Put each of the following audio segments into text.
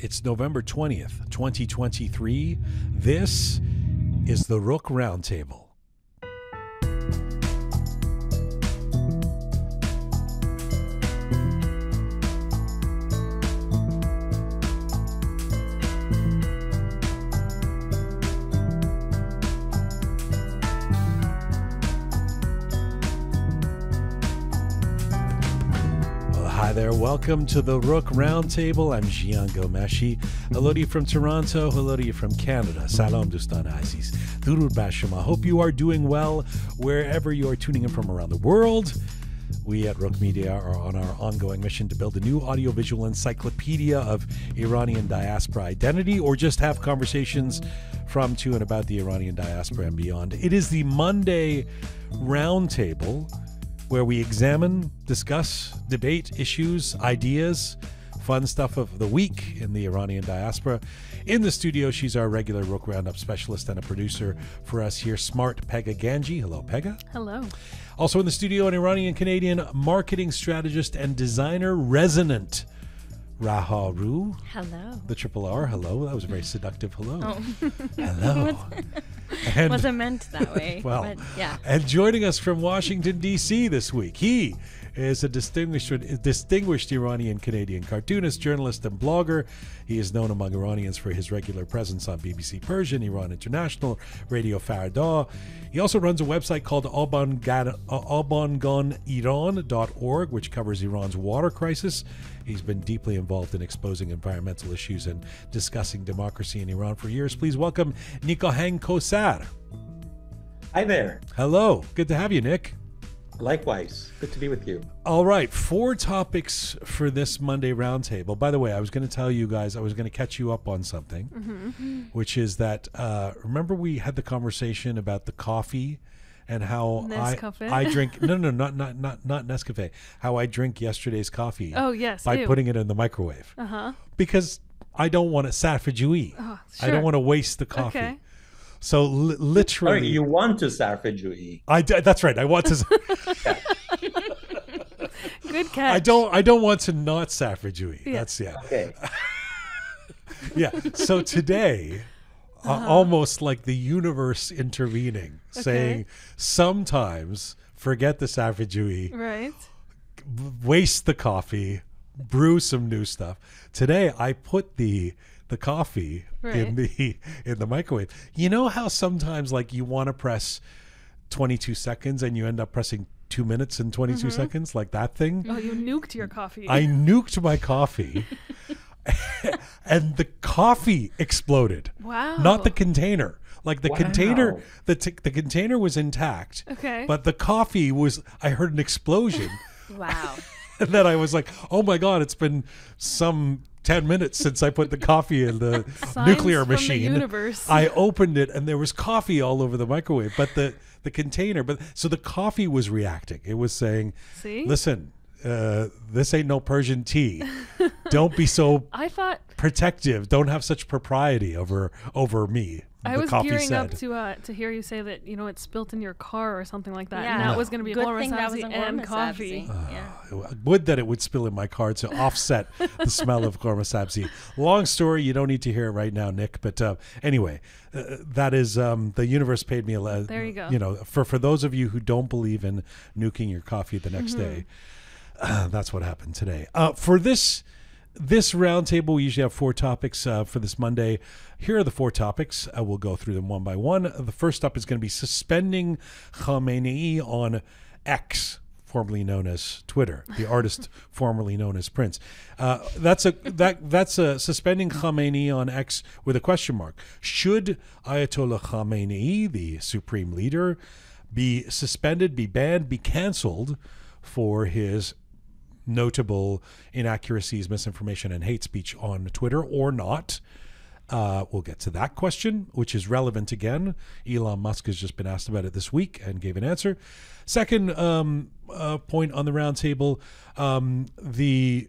It's November 20th, 2023. This is the Roqe Roundtable. Hi there, welcome to the Roqe Roundtable. I'm Jian Gomeshi. Hello to you from Toronto. Hello to you from Canada. Salam Dostan Aziz. Durud Bashama. Hope you are doing well wherever you are tuning in from around the world. We at Roqe Media are on our ongoing mission to build a new audiovisual encyclopedia of Iranian diaspora identity, or just have conversations from, to, and about the Iranian diaspora and beyond. It is the Monday Roundtable, where we examine, discuss, debate issues, ideas, fun stuff of the week in the Iranian diaspora. In the studio, she's our regular Roqe Roundup specialist and a producer for us here, smart Pegah Ganji. Hello, Pegah. Hello. Also in the studio, an Iranian-Canadian marketing strategist and designer, Resonant Raharu. Hello. The triple R, hello. That was a very seductive hello. Oh. Hello. Wasn't meant that way. Well, but yeah. And joining us from Washington, D.C. this week, he is a distinguished Iranian-Canadian cartoonist, journalist, and blogger. He is known among Iranians for his regular presence on BBC Persian, Iran International, Radio Farda. He also runs a website called albanganiran.org, which covers Iran's water crisis. He's been deeply involved in exposing environmental issues and discussing democracy in Iran for years. Please welcome Nikahang Kosar. Hi there. Hello. Good to have you, Nick. Likewise. Good to be with you. All right. 4 topics for this Monday Roundtable. By the way, I was going to tell you guys, I was going to catch you up on something, which is that, remember we had the conversation about the coffee and how I drink, not Nescafe, how I drink yesterday's coffee. Oh, yes. By putting it in the microwave. Because I don't want it sarfajui. Oh, sure. I don't want to waste the coffee. Okay. So literally, sorry, you want to sarfajui. That's right. I want to. Good catch. I don't want to not sarfajui. Yeah. That's Okay. Yeah. So today, almost like the universe intervening, saying sometimes forget the sarfajui, right? Waste the coffee, brew some new stuff. Today, I put the coffee in the microwave. You know how sometimes like you want to press 22 seconds and you end up pressing 2 minutes and 22 seconds, like that thing? Oh, you nuked your coffee. I nuked my coffee and the coffee exploded. Wow. Not the container. Like the container, the container was intact. Okay. But the coffee was, I heard an explosion. Wow. And then I was like, oh my God, it's been some 10 minutes since I put the coffee in the nuclear machine. From the universe. I opened it and there was coffee all over the microwave, but the container, so the coffee was reacting. It was saying, listen, this ain't no Persian tea. Don't be so protective. Don't have such propriety over me. I was gearing up to hear you say that, it's spilt in your car or something like that. Yeah. And that was going to be Good Ghormeh thing that Sabzi wasn't and Ghormeh coffee. Sabzi. Would that it would spill in my car to offset the smell of Ghormeh Sabzi. Long story, you don't need to hear it right now, Nick. But anyway, that is the universe paid me a there you go. For those of you who don't believe in nuking your coffee the next day, that's what happened today. For this roundtable, we usually have 4 topics for this Monday. Here are the 4 topics. We'll go through them one by one. The first up is going to be suspending Khamenei on X, formerly known as Twitter, the artist formerly known as Prince. That's a suspending Khamenei on X with a question mark. Should Ayatollah Khamenei, the supreme leader, be suspended, be banned, be canceled for his notable inaccuracies, misinformation, and hate speech on Twitter or not? We'll get to that question, which is relevant again. Elon Musk has just been asked about it this week and gave an answer. Second point on the roundtable, the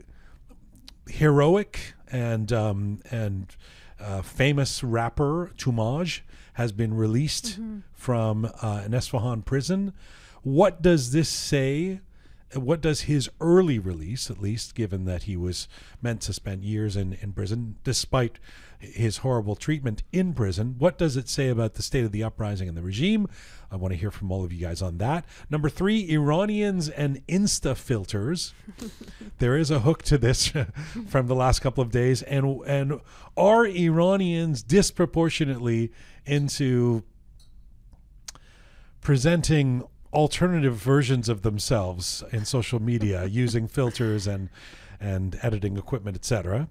heroic and famous rapper Toomaj has been released from an Isfahan prison. What does this say what does his early release, at least given that he was meant to spend years in prison, despite his horrible treatment in prison, what does it say about the state of the uprising and the regime? I want to hear from all of you guys on that. Number 3, Iranians and Insta filters. There is a hook to this from the last couple of days. And are Iranians disproportionately into presenting alternative versions of themselves in social media using filters and editing equipment, etc.?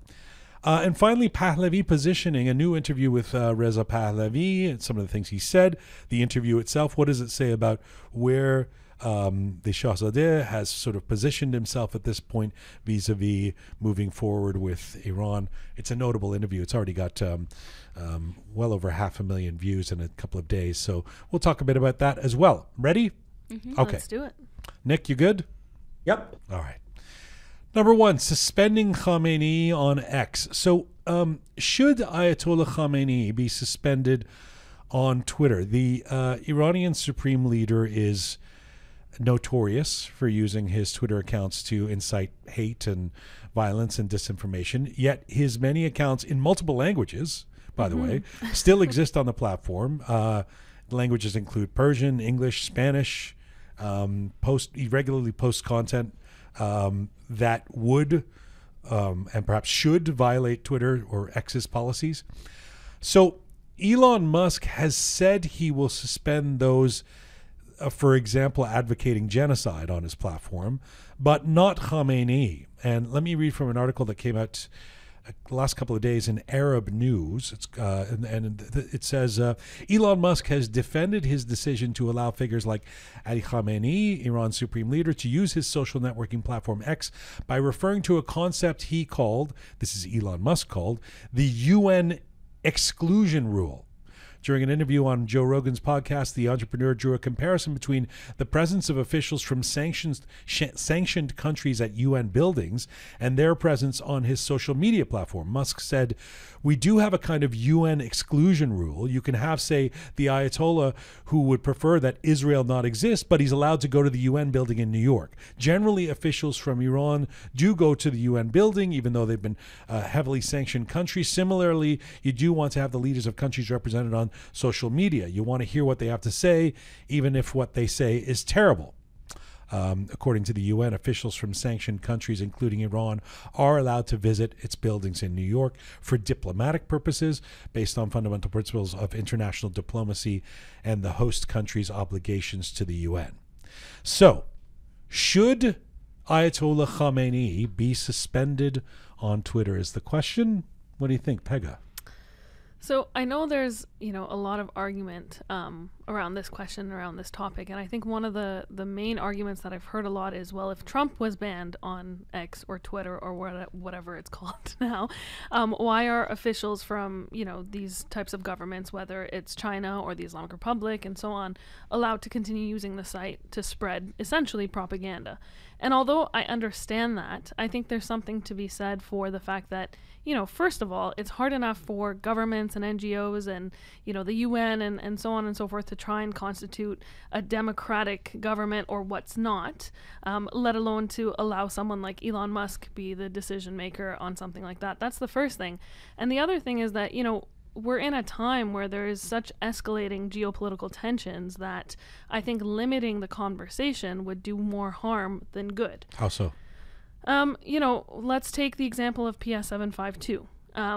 And finally, Pahlavi positioning, a new interview with Reza Pahlavi and some of the things he said. The interview itself, what does it say about where the Shahzadeh has sort of positioned himself at this point vis-a-vis moving forward with Iran? It's a notable interview. It's already got well over 500,000 views in a couple of days. So we'll talk a bit about that as well. Ready? Mm-hmm, okay. Let's do it. Nick, you good? Yep. All right. Number 1, suspending Khamenei on X. So should Ayatollah Khamenei be suspended on Twitter? The Iranian supreme leader is notorious for using his Twitter accounts to incite hate and violence and disinformation, yet his many accounts in multiple languages, by the way, still exist on the platform. Languages include Persian, English, Spanish. He regularly posts content that would and perhaps should violate Twitter or X's policies. So Elon Musk has said he will suspend those, for example, advocating genocide on his platform, but not Khamenei. And let me read from an article that came out the last couple of days in Arab News. It says, Elon Musk has defended his decision to allow figures like Ali Khamenei, Iran's supreme leader, to use his social networking platform X by referring to a concept he called, this is Elon Musk called, the UN exclusion rule. During an interview on Joe Rogan's podcast, the entrepreneur drew a comparison between the presence of officials from sanctioned countries at UN buildings and their presence on his social media platform. Musk said, "We do have a kind of UN exclusion rule. You can have, say, the Ayatollah who would prefer that Israel not exist, but he's allowed to go to the UN building in New York. Generally, officials from Iran do go to the UN building, even though they've been heavily sanctioned countries. Similarly, you do want to have the leaders of countries represented on social media. You want to hear what they have to say, even if what they say is terrible." According to the UN, officials from sanctioned countries, including Iran, are allowed to visit its buildings in New York for diplomatic purposes based on fundamental principles of international diplomacy and the host country's obligations to the UN. So, should Ayatollah Khamenei be suspended on Twitter is the question. What do you think, Pega? So I know there's, a lot of argument around this question, around this topic. And I think one of the main arguments that I've heard a lot is, well, if Trump was banned on X or Twitter or whatever it's called now, why are officials from, these types of governments, whether it's China or the Islamic Republic and so on, allowed to continue using the site to spread essentially propaganda? And although I understand that, I think there's something to be said for the fact that, first of all, it's hard enough for governments and NGOs and, the UN and so on and so forth to try and constitute a democratic government or what's not, let alone to allow someone like Elon Musk be the decision maker on something like that. That's the first thing. And the other thing is that, we're in a time where there is such escalating geopolitical tensions that I think limiting the conversation would do more harm than good. How so? Let's take the example of PS 752.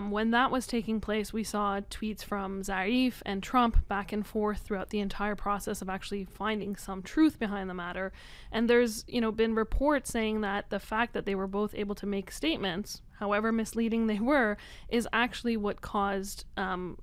When that was taking place, we saw tweets from Zarif and Trump back and forth throughout the entire process of actually finding some truth behind the matter. And there's, been reports saying that the fact that they were both able to make statements, however misleading they were, is actually what caused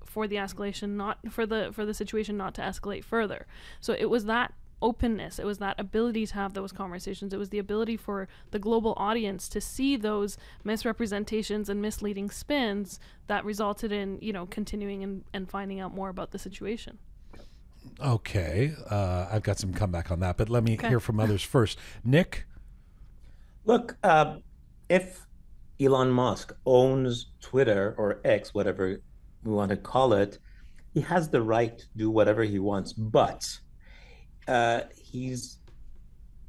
for the escalation, not for the situation not to escalate further. So it was that openness, it was that ability to have those conversations, it was the ability for the global audience to see those misrepresentations and misleading spins that resulted in, continuing and finding out more about the situation. Okay, I've got some comeback on that, but let me hear from others first. Nick? Look, if Elon Musk owns Twitter or X, whatever we want to call it, he has the right to do whatever he wants, but he's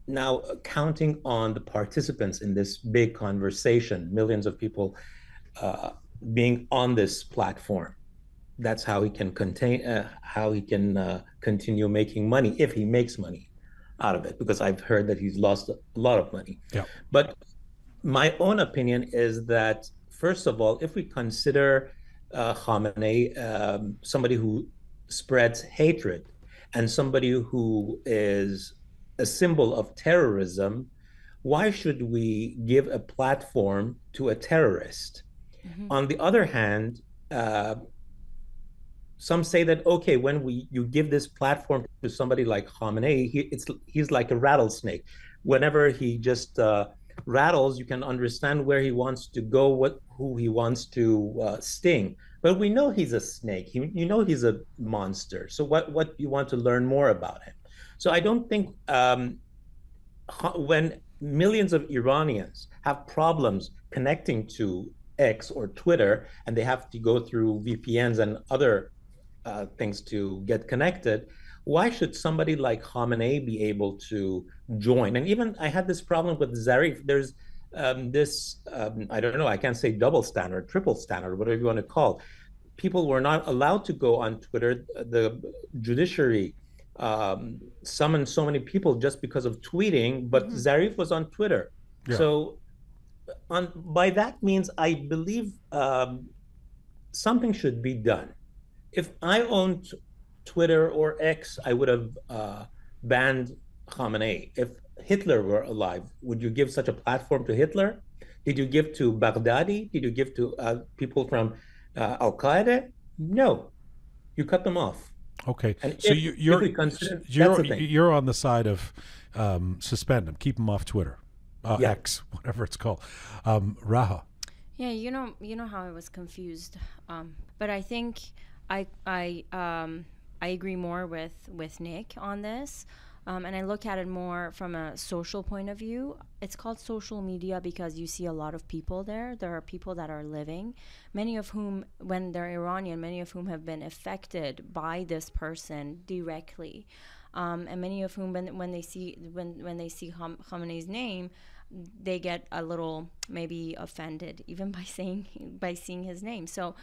now counting on the participants in this big conversation, millions of people being on this platform. That's how he can continue making money, if he makes money out of it, because I've heard that he's lost a lot of money. Yeah. But my own opinion is that, first of all, if we consider Khamenei somebody who spreads hatred and somebody who is a symbol of terrorism, why should we give a platform to a terrorist? On the other hand, some say that, okay, when you give this platform to somebody like Khamenei, he's like a rattlesnake. Whenever he just rattles, you can understand where he wants to go, who he wants to sting. But we know he's a snake. He's a monster. So what you want to learn more about him? So I don't think when millions of Iranians have problems connecting to X or Twitter, and they have to go through VPNs and other things to get connected, why should somebody like Khamenei be able to join? And even I had this problem with Zarif. There's I don't know, I can't say double standard, triple standard, whatever you want to call. People were not allowed to go on Twitter. The judiciary summoned so many people just because of tweeting, but Zarif was on Twitter. Yeah. So by that means, I believe something should be done. If I owned Twitter or X, I would have banned Khamenei. If Hitler were alive, would you give such a platform to Hitler? Did you give to Baghdadi? Did you give to people from Al-Qaeda? No, you cut them off. Okay, and so you're on the side of suspend them, keep them off Twitter, X, whatever it's called. Raha. Yeah, you know how I was confused, but I think I agree more with Nick on this, and I look at it more from a social point of view. It's called social media because you see a lot of people there. There are people that are living, many of whom, when they're Iranian, many of whom have been affected by this person directly, and many of whom, when they see Khamenei's name, they get a little maybe offended even by seeing his name. So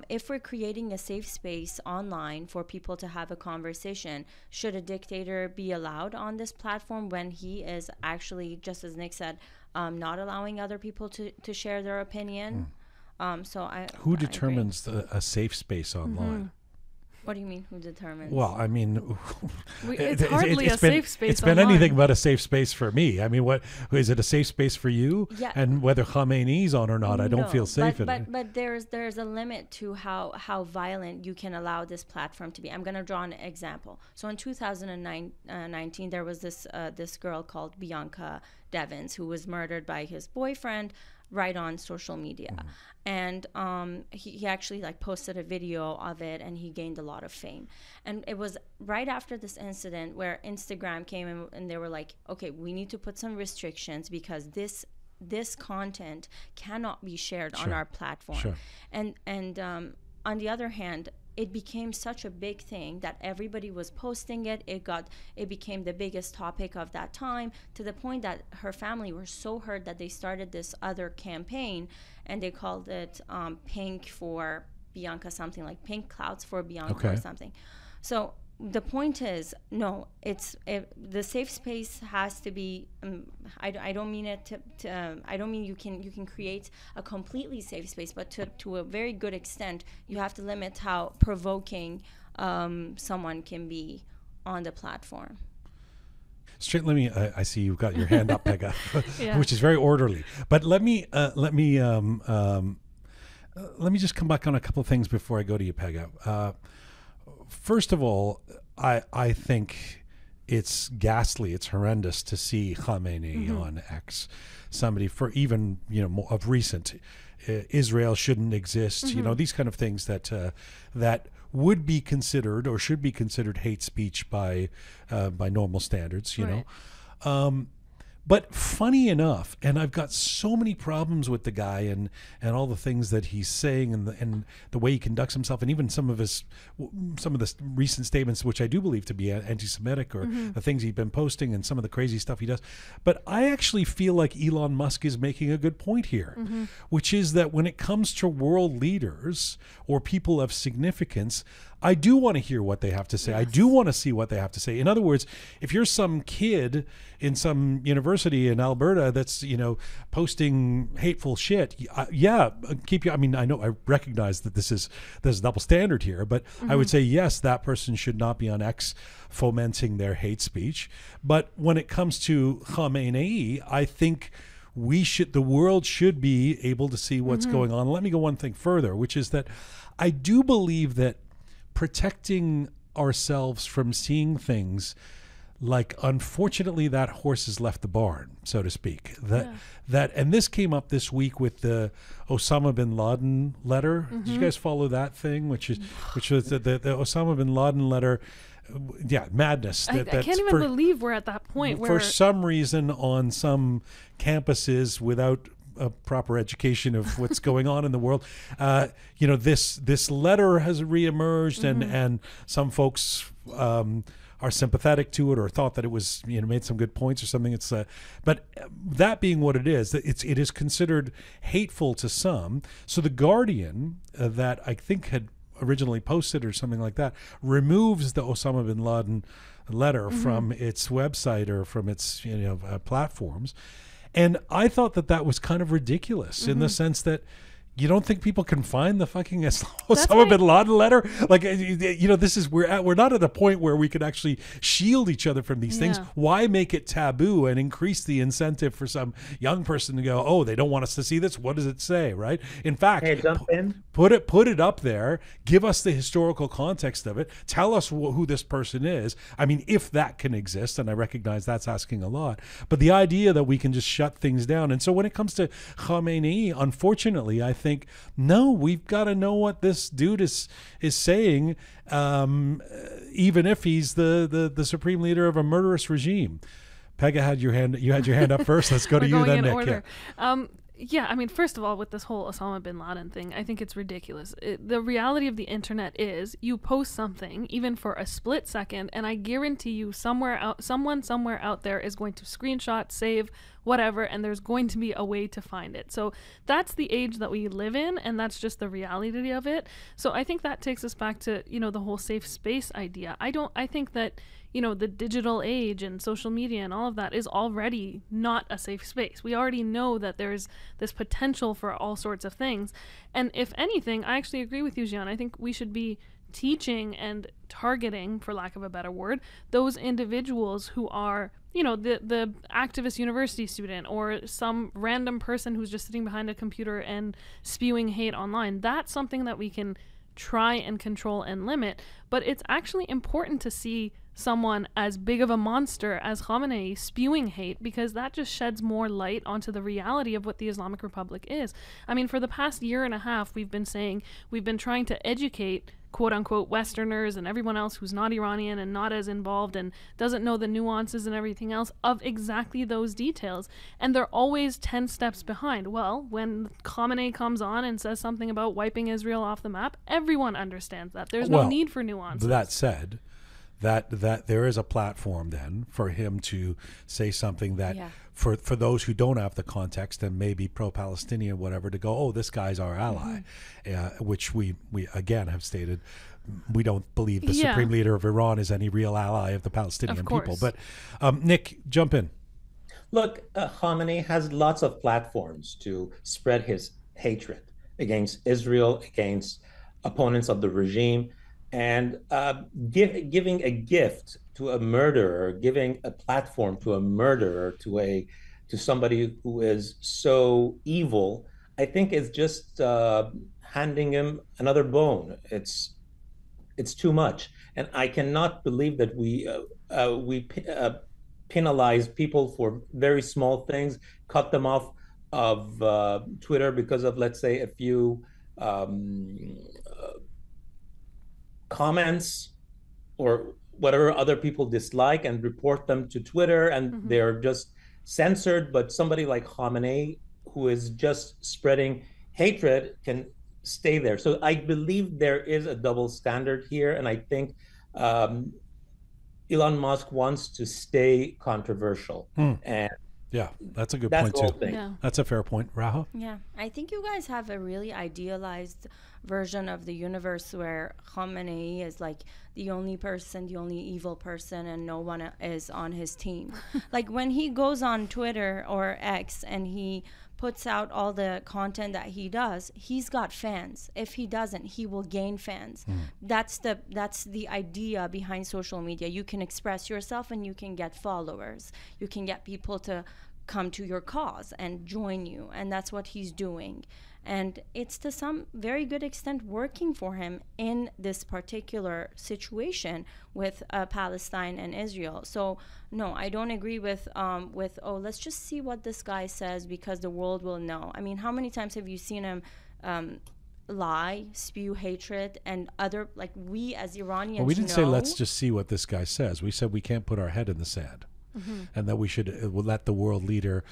if we're creating a safe space online for people to have a conversation, should a dictator be allowed on this platform when he is actually, just as Nick said, not allowing other people to share their opinion? Who determines a safe space online? What do you mean, who determines? Well, I mean, it's hardly a safe space. It's been anything but a safe space for me. I mean, what is it a safe space for you? Yeah. And whether Khamenei's on or not, I don't feel safe in it. But there's a limit to how violent you can allow this platform to be. I'm going to draw an example. So in 2019, there was this girl called Bianca Devins who was murdered by his boyfriend right on social media. And he actually posted a video of it, and he gained a lot of fame. And it was right after this incident where Instagram came in, and they were like, okay, we need to put some restrictions because this content cannot be shared on our platform. And on the other hand, it became such a big thing that everybody was posting it. It became the biggest topic of that time, to the point that her family were so hurt that they started this other campaign, and they called it Pink for Bianca, something like Pink Clouds for Bianca or something. So the point is, no, the safe space has to be. I don't mean it to. I don't mean you can create a completely safe space, but to a very good extent, you have to limit how provoking someone can be on the platform. Straight. Let me. I see you've got your hand up, Pega, which is very orderly. But let me just come back on a couple of things before I go to you, Pega. First of all, I think it's ghastly, it's horrendous to see Khamenei on X. Somebody for even more of recent, Israel shouldn't exist. These kind of things that would be considered or should be considered hate speech by normal standards. But funny enough, and I've got so many problems with the guy and all the things that he's saying and the way he conducts himself, and even some of the recent statements, which I do believe to be anti-Semitic, or the things he's been posting and some of the crazy stuff he does. But I actually feel like Elon Musk is making a good point here, which is that when it comes to world leaders or people of significance, I do want to hear what they have to say. Yes. I do want to see what they have to say. In other words, if you're some kid in some university in Alberta that's, posting hateful shit, I mean, I know, I recognize that there's a double standard here, but I would say, yes, that person should not be on X fomenting their hate speech. But when it comes to Khamenei, I think the world should be able to see what's going on. Let me go one thing further, which is that I do believe that protecting ourselves from seeing things like, unfortunately, that horse has left the barn, so to speak. And this came up this week with the Osama bin Laden letter. Did you guys follow that thing? Which was the Osama bin Laden letter. Yeah, madness. I can't even believe we're at that point where, for some reason, on some campuses, without a proper education of what's going on in the world, this letter has reemerged, and some folks are sympathetic to it, or thought that it was, made some good points or something. But that being what it is considered hateful to some. So the Guardian, that I think had originally posted or something like that, removes the Osama bin Laden letter from its website or from its platforms. And I thought that was kind of ridiculous in the sense that you don't think people can find the fucking Osama bin Laden letter? Like, we're not at a point where we could actually shield each other from these things. Why make it taboo and increase the incentive for some young person to go, oh, they don't want us to see this? What does it say, right? In fact, put it up there, give us the historical context of it, tell us who this person is. I mean, if that can exist, and I recognize that's asking a lot, but the idea that we can just shut things down. And so when it comes to Khamenei, unfortunately, I think, no, we've got to know what this dude is saying, even if he's the supreme leader of a murderous regime. Pega had your hand up first. Let's go to you then, Nick. Yeah, I mean, first of all, with this whole Osama bin Laden thing, I think it's ridiculous. The reality of the internet is you post something, even for a split second, and I guarantee you someone somewhere out there is going to screenshot, save, whatever, and there's going to be a way to find it. So that's the age that we live in, and that's just the reality of it. So I think that takes us back to, the whole safe space idea. I think that, the digital age and social media and all of that is already not a safe space. We already know that there's this potential for all sorts of things. And if anything, I actually agree with you, Gian. I think we should be teaching and targeting, for lack of a better word, those individuals who are, the activist university student or some random person who's just sitting behind a computer and spewing hate online. That's something that we can try and control and limit. But it's actually important to see someone as big of a monster as Khamenei spewing hate, because that just sheds more light onto the reality of what the Islamic Republic is. I mean, for the past year and a half, we've been trying to educate quote unquote Westerners and everyone else who's not Iranian and not as involved and doesn't know the nuances and everything else of exactly those details. And they're always 10 steps behind. Well, when Khamenei comes on and says something about wiping Israel off the map, everyone understands that. There's no need for nuances. That said, that there is a platform then for him to say something that for those who don't have the context and maybe pro-Palestinian, whatever, to go, oh, this guy's our ally, which we again have stated we don't believe the supreme leader of Iran is any real ally of the Palestinian people. But Nick, jump in. Look, Khamenei has lots of platforms to spread his hatred against Israel, against opponents of the regime. And giving a gift to a murderer, giving a platform to a murderer, to somebody who is so evil, I think is just handing him another bone. It's too much, and I cannot believe that we penalize people for very small things, cut them off of Twitter because of, let's say, a few comments or whatever other people dislike, and report them to Twitter, and they're just censored, but somebody like Khamenei, who is just spreading hatred, can stay there. So I believe there is a double standard here, and I think um, Elon Musk wants to stay controversial, and Yeah, that's a good that's point the whole too. thing. Yeah. That's a fair point, Raha. Yeah, I think you guys have a really idealized version of the universe where Khamenei is like the only person, the only evil person, and no one is on his team. Like when he goes on Twitter or X and he puts out all the content that he does, he's got fans. If he doesn't, he will gain fans. That's the idea behind social media. You can express yourself and you can get followers. You can get people to come to your cause and join you, and that's what he's doing, and it's to some very good extent working for him in this particular situation with Palestine and Israel. So no, I don't agree with oh, let's just see what this guy says because the world will know. I mean, how many times have you seen him lie, spew hatred, and other, like, we as Iranians Well, we didn't say know- let's just see what this guy says. We said we can't put our head in the sand. And that we should let the world leader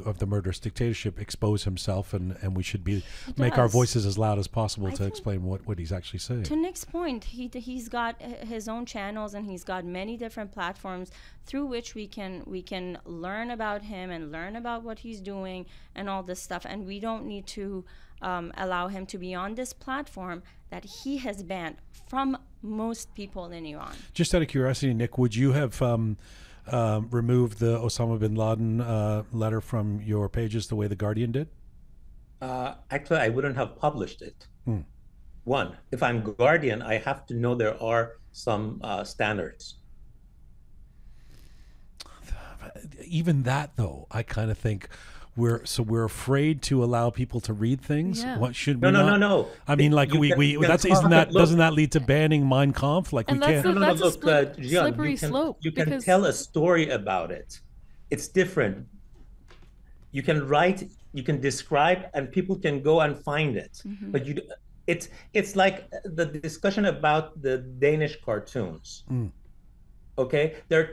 of the murderous dictatorship expose himself, and we should make our does. voices as loud as possible to think- explain what he's actually saying. To Nick's point, he's got his own channels and he's got many different platforms through which we can learn about him and learn about what he's doing and all this stuff. And we don't need to allow him to be on this platform that he has banned from most people in Iran. Just out of curiosity, Nick, would you have removed the Osama bin Laden letter from your pages the way the Guardian did? Actually, I wouldn't have published it. One, if I'm Guardian, I have to know there are some standards. Even that, though, I kind of think we're afraid to allow people to read things. Yeah. What should we No. not? I mean, like doesn't that lead to banning Mein Kampf? Like, And we that's can't. a Jian, slippery slope. You can because tell a story about it. It's different. You can write, you can describe, and people can go and find it. But it's like the discussion about the Danish cartoons. Okay, there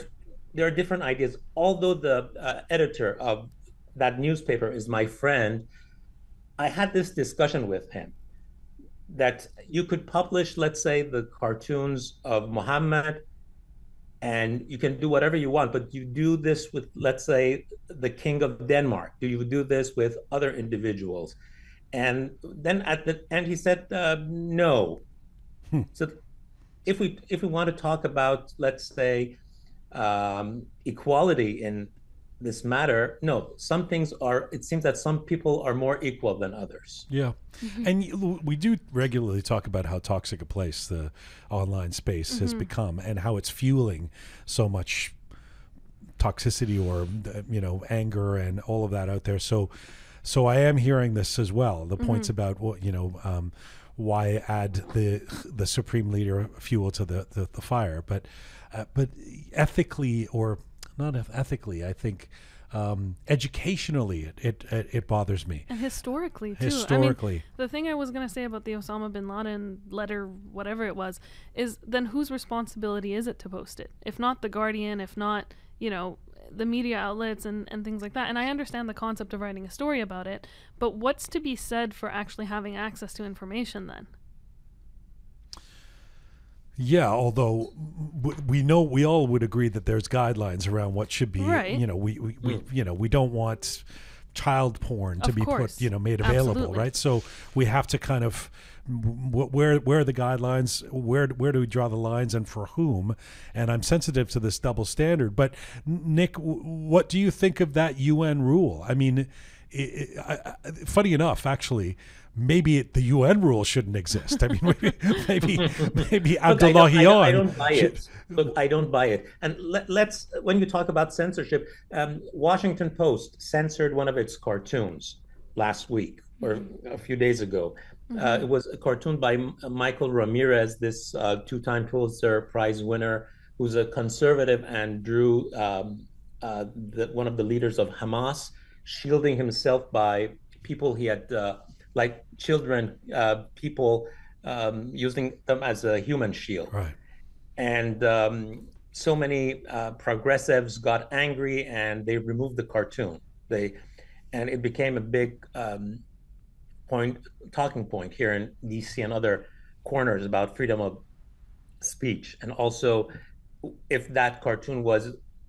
are different ideas. Although the editor of that newspaper is my friend, I had this discussion with him that you could publish, let's say, the cartoons of Muhammad, and you can do whatever you want, but you do this with, let's say, the King of Denmark. Do you do this with other individuals? And then at the end, he said, no. So if we want to talk about, let's say, equality in this matter, no, some things are, it seems that some people are more equal than others. Yeah. And we do regularly talk about how toxic a place the online space has become and how it's fueling so much toxicity or, anger and all of that out there. So I am hearing this as well. The points about why add the supreme leader fuel to the fire, but ethically, or not ethically, I think educationally it bothers me. And historically too. Historically. I mean, the thing I was going to say about the Osama bin Laden letter, whatever it was, is then whose responsibility is it to post it? If not the Guardian, if not, the media outlets and things like that. And I understand the concept of writing a story about it, but what's to be said for actually having access to information then? Yeah, although we all would agree that there's guidelines around what should be. Right. We don't want child porn to Of be course. put, made available, Absolutely. right? So we have to kind of where are the guidelines? Where do we draw the lines, and for whom? And I'm sensitive to this double standard. But Nick, what do you think of that UN rule? I mean, funny enough, actually, maybe the UN rule shouldn't exist. I mean, maybe Abdullahian. I don't buy it. Look, I don't buy it. And let's, when you talk about censorship, Washington Post censored one of its cartoons last week or a few days ago. It was a cartoon by Michael Ramirez, this two-time Pulitzer Prize winner, who's a conservative, and drew one of the leaders of Hamas shielding himself by people he had, like children, people using them as a human shield. Right. And so many progressives got angry and they removed the cartoon. And it became a big talking point here in DC and other corners about freedom of speech, and also if that cartoon was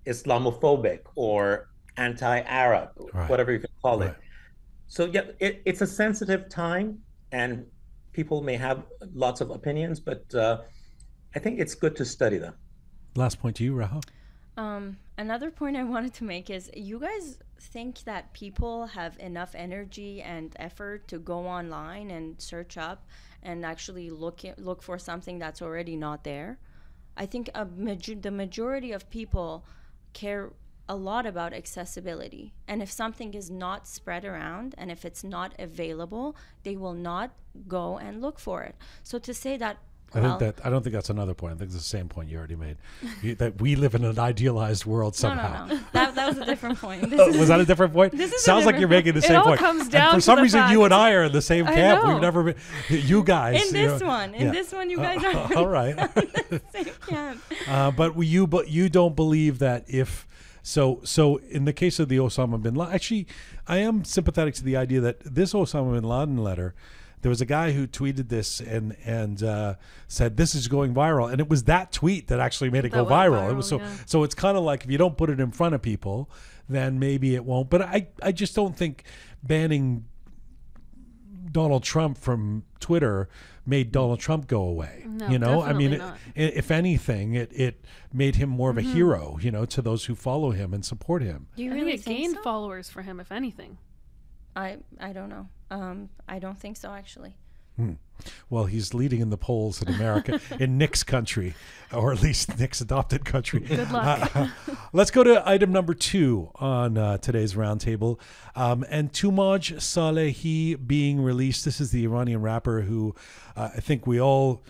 Islamophobic or anti-Arab, Right. whatever you can call Right. it. So yeah, it's a sensitive time, and people may have lots of opinions, but I think it's good to study them. Last point to you, Raha. Another point I wanted to make is, you guys think that people have enough energy and effort to go online and search up and actually look for something that's already not there? I think the majority of people care a lot about accessibility. And if something is not spread around and if it's not available, they will not go and look for it. So to say that, I don't think that's another point. I think it's the same point you already made. That we live in an idealized world somehow. No. That was a different point. Was that a different point? Sounds like you're making the same point. Comes down and for some to the reason, fact. you and I are in the same camp. know. We've never been. You guys. In this one, you guys are all right. on the same camp. But you don't believe that if. So in the case of the Osama bin Laden, actually, I am sympathetic to the idea that this Osama bin Laden letter, there was a guy who tweeted this and said this is going viral, and it was that tweet that actually made it go viral. It was so it's kind of like, if you don't put it in front of people, then maybe it won't. But I just don't think banning Donald Trump from Twitter made Donald Trump go away. No, you know, I mean, not. if anything, it made him more of a hero, you know, to those who follow him and support him. Do you I really think it gained so? followers for him, if anything. I don't know. I don't think so, actually. Well, he's leading in the polls in America, in Nick's country, or at least Nick's adopted country. Good luck. Let's go to item number 2 on today's roundtable. And Toomaj Salehi being released. This is the Iranian rapper who I think we all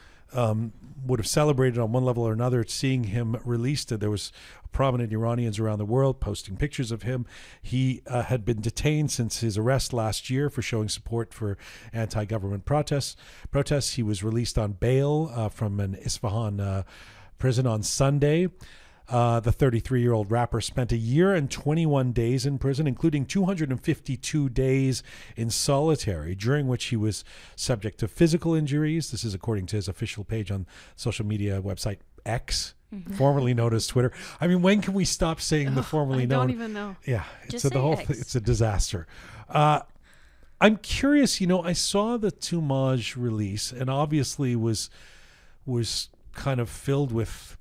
would have celebrated on one level or another seeing him released. There was prominent Iranians around the world posting pictures of him. He had been detained since his arrest last year for showing support for anti-government protests. He was released on bail from an Isfahan prison on Sunday. The 33-year-old rapper spent a year and 21 days in prison, including 252 days in solitary, during which he was subject to physical injuries. This is according to his official page on social media website X, formerly known as Twitter. I mean, when can we stop saying the formerly known? I don't even know. Yeah, Just the say whole X. thing. It's a disaster. I'm curious. You know, I saw the Toomaj release, and obviously was kind of filled with.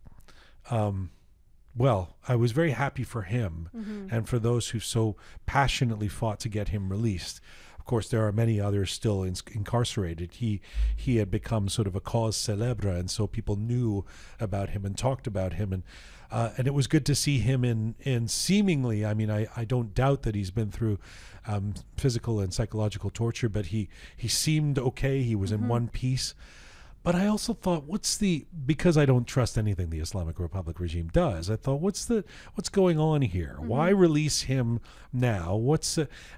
Well, I was very happy for him and for those who so passionately fought to get him released. Of course, there are many others still incarcerated. He had become sort of a cause célèbre, and so people knew about him and talked about him. And it was good to see him in seemingly, I mean, I don't doubt that he's been through physical and psychological torture, but he seemed okay. He was in one piece. But I also thought, because I don't trust anything the Islamic Republic regime does, I thought, what's going on here? Why release him now?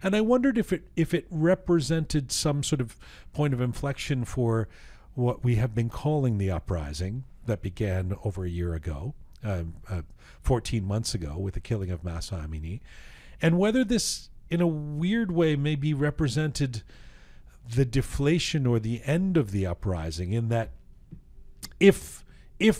And I wondered if it represented some sort of point of inflection for what we have been calling the uprising that began over a year ago, 14 months ago, with the killing of Mahsa Amini, and whether this, in a weird way, maybe represented the deflation or the end of the uprising, in that if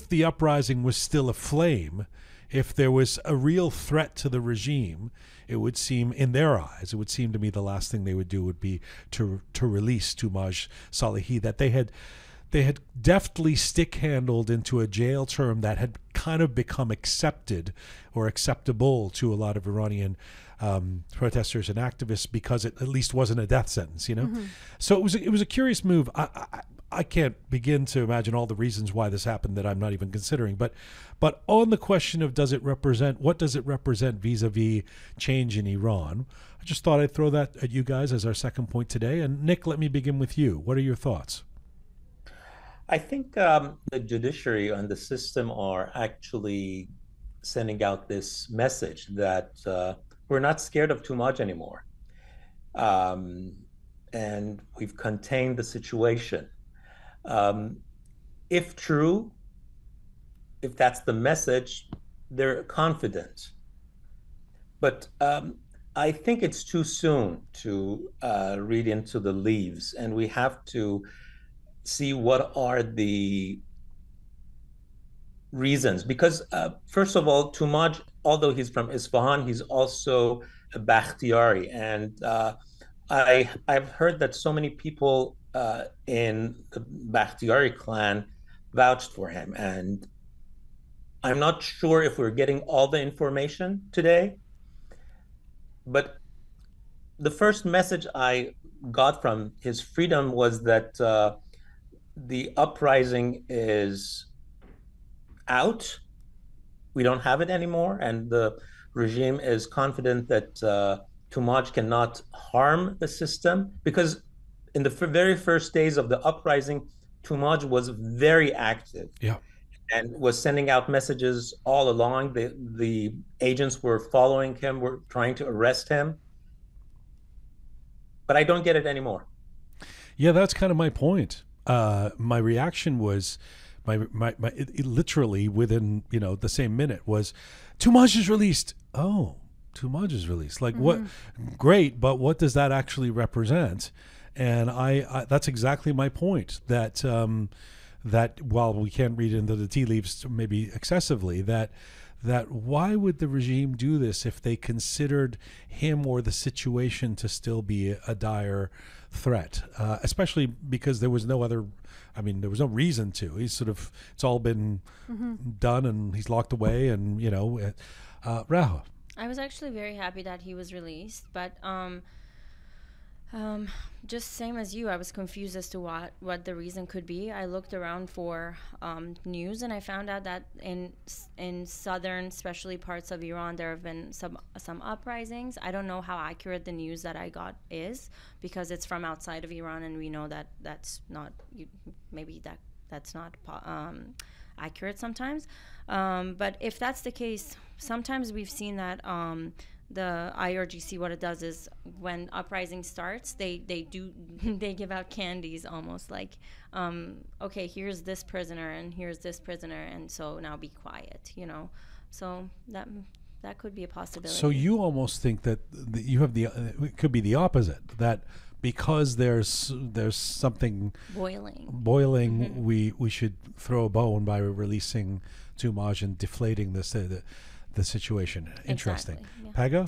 the uprising was still aflame, if there was a real threat to the regime, it would seem, in their eyes, it would seem to me the last thing they would do would be to release Toomaj Salehi, that they had deftly stick-handled into a jail term that had kind of become accepted or acceptable to a lot of Iranian protesters and activists, because it at least wasn't a death sentence, you know. So it was a curious move. I can't begin to imagine all the reasons why this happened that I'm not even considering. But on the question of what does it represent vis-a-vis change in Iran, I just thought I'd throw that at you guys as our second point today. And Nick, let me begin with you. What are your thoughts? I think the judiciary and the system are actually sending out this message that we're not scared of Toomaj anymore. And we've contained the situation. If true, if that's the message, they're confident. But I think it's too soon to read into the leaves, and we have to see what are the reasons. Because first of all, Toomaj, although he's from Isfahan, he's also a Bakhtiyari, and I've heard that so many people in the Bakhtiyari clan vouched for him, and I'm not sure if we're getting all the information today, but the first message I got from his freedom was that the uprising is out. We don't have it anymore, and the regime is confident that Toomaj cannot harm the system, because in the very first days of the uprising, Toomaj was very active. Yeah. And was sending out messages all along. The agents were following him, were trying to arrest him. But I don't get it anymore. Yeah, that's kind of my point. My reaction was, it literally within the same minute was, Toomaj is released. Oh, Toomaj is released. Like what? Great, but what does that actually represent? And I that's exactly my point. That that while we can't read into the tea leaves maybe excessively, that why would the regime do this if they considered him or the situation to still be a dire threat, especially because there was no other, there was no reason to. He's sort of, it's all been done and he's locked away, and Rahul. I was actually very happy that he was released, but just same as you, I was confused as to what the reason could be. I looked around for news, and I found out that in southern, especially parts of Iran, there have been some uprisings. I don't know how accurate the news that I got is, because it's from outside of Iran, and we know that that's not accurate sometimes. But if that's the case, sometimes we've seen that the IRGC, what it does is when uprising starts, they give out candies, almost like, okay, here's this prisoner and here's this prisoner, and so now be quiet, So that could be a possibility. So you almost think that you have it could be the opposite, that because there's something boiling, we should throw a bone by releasing Toomaj and deflating the situation. Interesting. Exactly, yeah. Pago?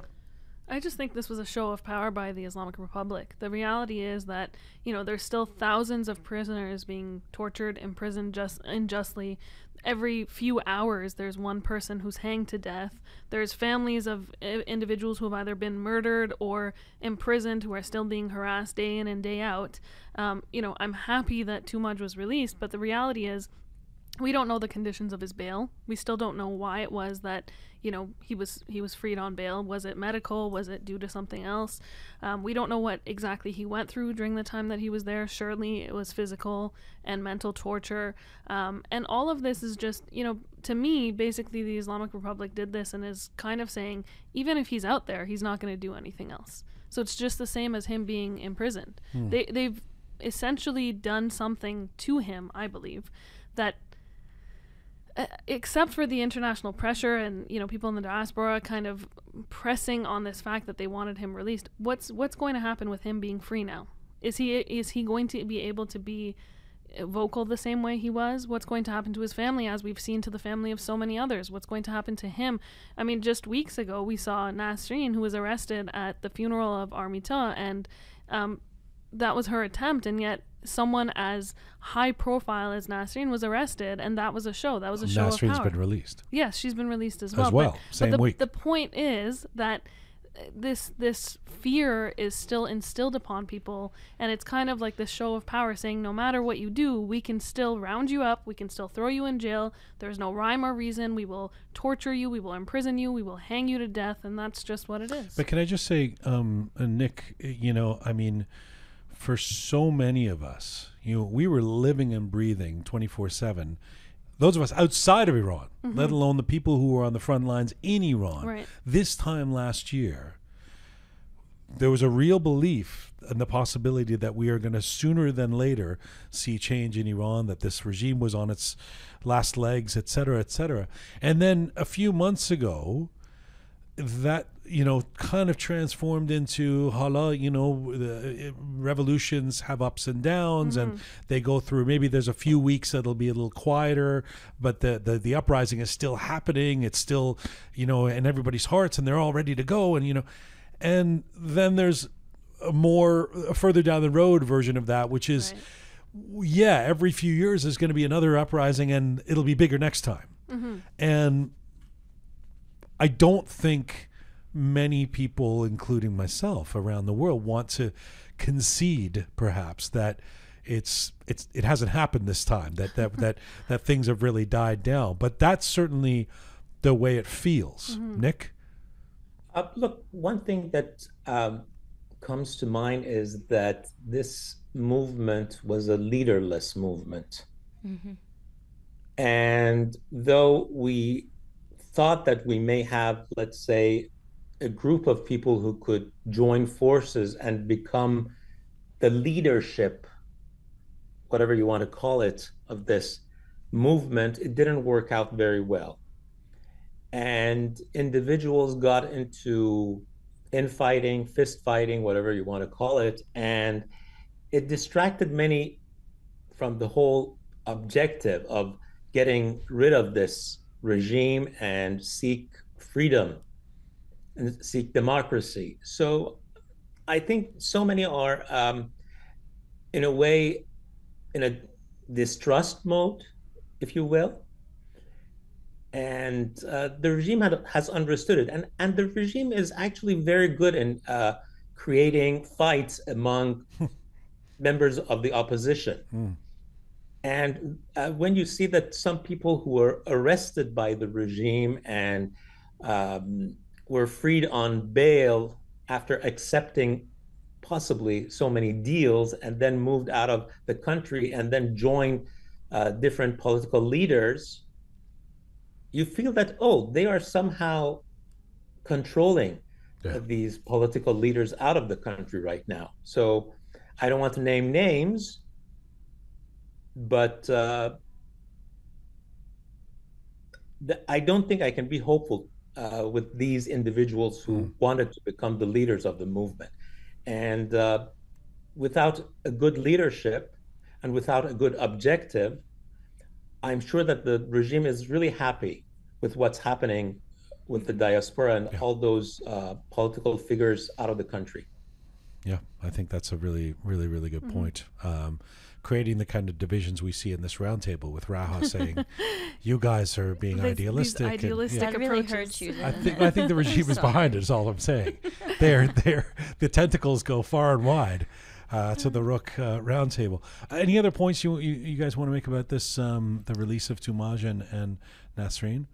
I just think this was a show of power by the Islamic Republic. The reality is that, there's still thousands of prisoners being tortured, imprisoned unjustly. Every few hours, there's one person who's hanged to death. There's families of individuals who have either been murdered or imprisoned, who are still being harassed day in and day out. I'm happy that Toomaj was released, but the reality is, we don't know the conditions of his bail. We still don't know why it was that, he was freed on bail. Was it medical? Was it due to something else? We don't know what exactly he went through during the time that he was there. Surely it was physical and mental torture. And all of this is just, to me, basically the Islamic Republic did this and is kind of saying, even if he's out there, he's not going to do anything else. So it's just the same as him being imprisoned. They've essentially done something to him, I believe, that except for the international pressure and people in the diaspora kind of pressing on this fact that they wanted him released, what's going to happen with him being free now? Is he going to be able to be vocal the same way he was? What's going to happen to his family, as we've seen to the family of so many others? What's going to happen to him? Just weeks ago we saw Nasreen, who was arrested at the funeral of Armita, and that was her attempt, and yet someone as high profile as Nasreen was arrested, and that was a show. That was a show of power. Nasreen's been released. Yes, she's been released as well. Same week. The point is that this fear is still instilled upon people, and it's kind of like this show of power saying, no matter what you do, we can still round you up, we can still throw you in jail, there's no rhyme or reason, we will torture you, we will imprison you, we will hang you to death, and that's just what it is. But can I just say, Nick, for so many of us, we were living and breathing 24/7. Those of us outside of Iran, let alone the people who were on the front lines in Iran. Right. This time last year, there was a real belief in the possibility that we are going to sooner than later see change in Iran, that this regime was on its last legs, et cetera, et cetera. And then a few months ago, that, kind of transformed into the revolutions have ups and downs, and they go through, maybe there's a few weeks that'll be a little quieter, but the uprising is still happening. It's still, in everybody's hearts, and they're all ready to go. And then there's a further down the road version of that, which is, every few years there's going to be another uprising, and it'll be bigger next time. And I don't think many people, including myself around the world, want to concede perhaps that it hasn't happened this time, that things have really died down. But that's certainly the way it feels. Nick? Look, one thing that comes to mind is that this movement was a leaderless movement. And though we thought that we may have, let's say, a group of people who could join forces and become the leadership, whatever you want to call it, of this movement, it didn't work out very well. And individuals got into infighting, fist fighting, whatever you want to call it, and it distracted many from the whole objective of getting rid of this regime and seek freedom and seek democracy. So I think so many are, in a way, in a distrust mode, if you will. And the regime has understood it. And the regime is actually very good in creating fights among members of the opposition. And when you see that some people who were arrested by the regime and were freed on bail after accepting possibly so many deals, and then moved out of the country and then joined different political leaders, you feel that, they are somehow controlling these political leaders out of the country right now. So I don't want to name names, but I don't think I can be hopeful with these individuals who wanted to become the leaders of the movement. And without a good leadership and without a good objective, I'm sure that the regime is really happy with what's happening with the diaspora and all those political figures out of the country. Yeah, I think that's a really, really, really good point. Creating the kind of divisions we see in this roundtable with Raha saying, "You guys are being idealistic." These idealistic That really approaches. hurts you. I think the regime is behind it. Is all I'm saying. The tentacles go far and wide to the Roqe roundtable. Any other points you guys want to make about this? The release of Toomaj and Nasreen?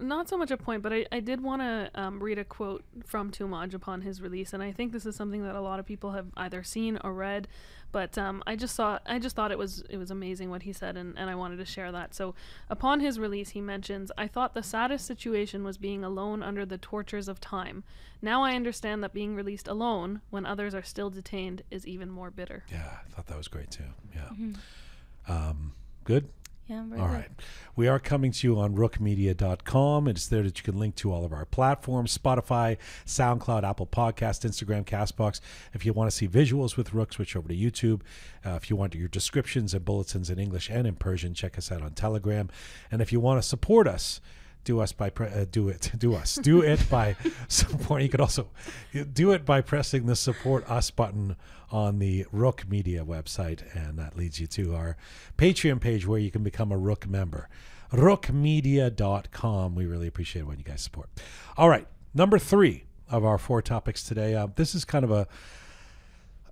Not so much a point, but I did want to read a quote from Toomaj upon his release, and I think this is something that a lot of people have either seen or read. But I just thought it was amazing what he said, and I wanted to share that. So upon his release, he mentions, "I thought the saddest situation was being alone under the tortures of time. Now I understand that being released alone when others are still detained is even more bitter." Yeah, I thought that was great too. Yeah. Good? Yeah, very all good. right. We are coming to you on rookmedia.com. It's there that you can link to all of our platforms: Spotify, SoundCloud, Apple Podcast, Instagram, CastBox. If you want to see visuals with Roqe, switch over to YouTube. If you want your descriptions and bulletins in English and in Persian, check us out on Telegram. And if you want to support us, do it by supporting. You could also do it by pressing the support us button on the Roqe Media website, and that leads you to our Patreon page where you can become a Roqe member. rookmedia.com. We really appreciate when you guys support. All right, number 3 of our 4 topics today. This is kind of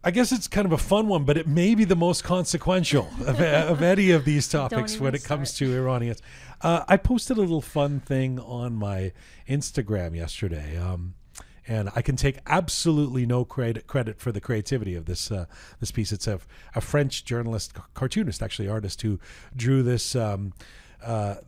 I guess it's kind of a fun one, but it may be the most consequential of any of these topics when it comes to Iranians. I posted a little fun thing on my Instagram yesterday, and I can take absolutely no credit for the creativity of this piece. It's a French journalist, cartoonist, actually artist, who drew this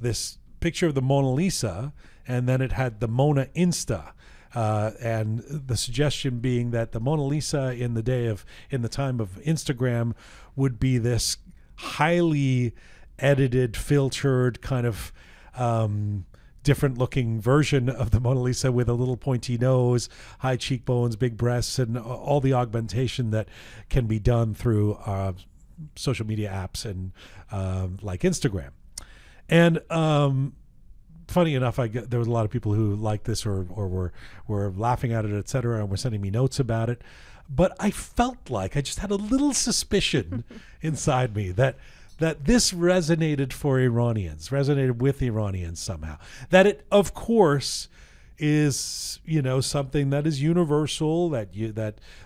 this picture of the Mona Lisa, and then it had the Mona Insta and the suggestion being that the Mona Lisa in the time of Instagram would be this highly edited, filtered kind of different looking version of the Mona Lisa with a little pointy nose, high cheekbones, big breasts, and all the augmentation that can be done through social media apps and like Instagram. And funny enough, there was a lot of people who liked this or were laughing at it, etc., and were sending me notes about it. But I felt like I just had a little suspicion inside me that this resonated with Iranians somehow. That it, of course, is something that is universal. That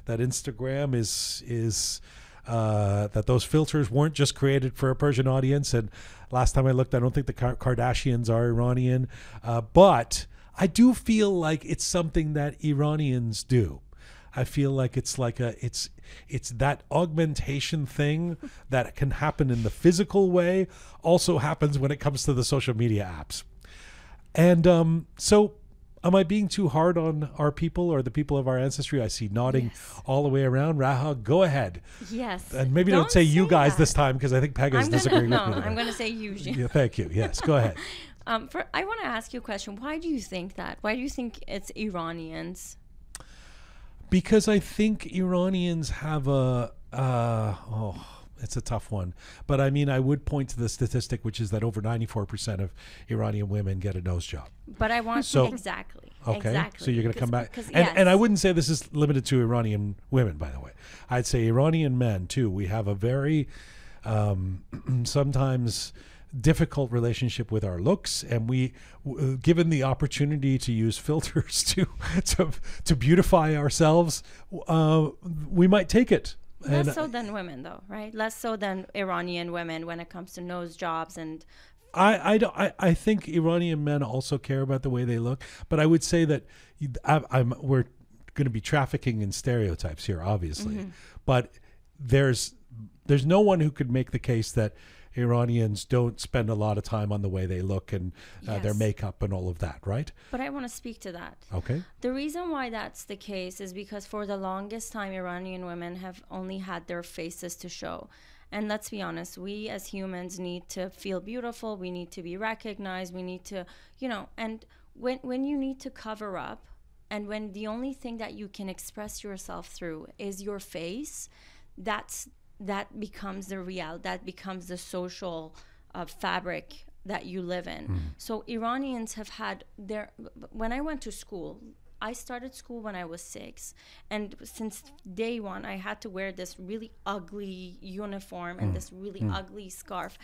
Instagram is that those filters weren't just created for a Persian audience. And last time I looked, I don't think the Kardashians are Iranian, but I do feel like it's something that Iranians do. I feel like it's that augmentation thing that can happen in the physical way also happens when it comes to the social media apps. And so am I being too hard on our people or the people of our ancestry? I see nodding all the way around. Raha, go ahead. Yes. And maybe don't say you guys this time, because I think Pega's disagreeing with me. No, I'm going to say you. Yeah, thank you. Yes, go ahead. I want to ask you a question. Why do you think that? Why do you think it's Iranians? Because I think Iranians have it's a tough one. But I mean, I would point to the statistic, which is that over 94% of Iranian women get a nose job. But I want exactly. Okay. Exactly. So you're going to come back. Yes. And I wouldn't say this is limited to Iranian women, by the way. I'd say Iranian men, too. We have a very sometimes difficult relationship with our looks, and we given the opportunity to use filters to beautify ourselves, we might take it. Less so than women, though, right? Less so than Iranian women when it comes to nose jobs. And I think Iranian men also care about the way they look, but I would say that we're going to be trafficking in stereotypes here, obviously, but there's no one who could make the case that Iranians don't spend a lot of time on the way they look and their makeup and all of that, right? But I want to speak to that. Okay. The reason why that's the case is because for the longest time, Iranian women have only had their faces to show. And let's be honest, we as humans need to feel beautiful. We need to be recognized. We need to, and when you need to cover up, and when the only thing that you can express yourself through is your face, that becomes the that becomes the social fabric that you live in. So Iranians have had when I went to school, I started school when I was 6, and since day one I had to wear this really ugly uniform and this really ugly scarf,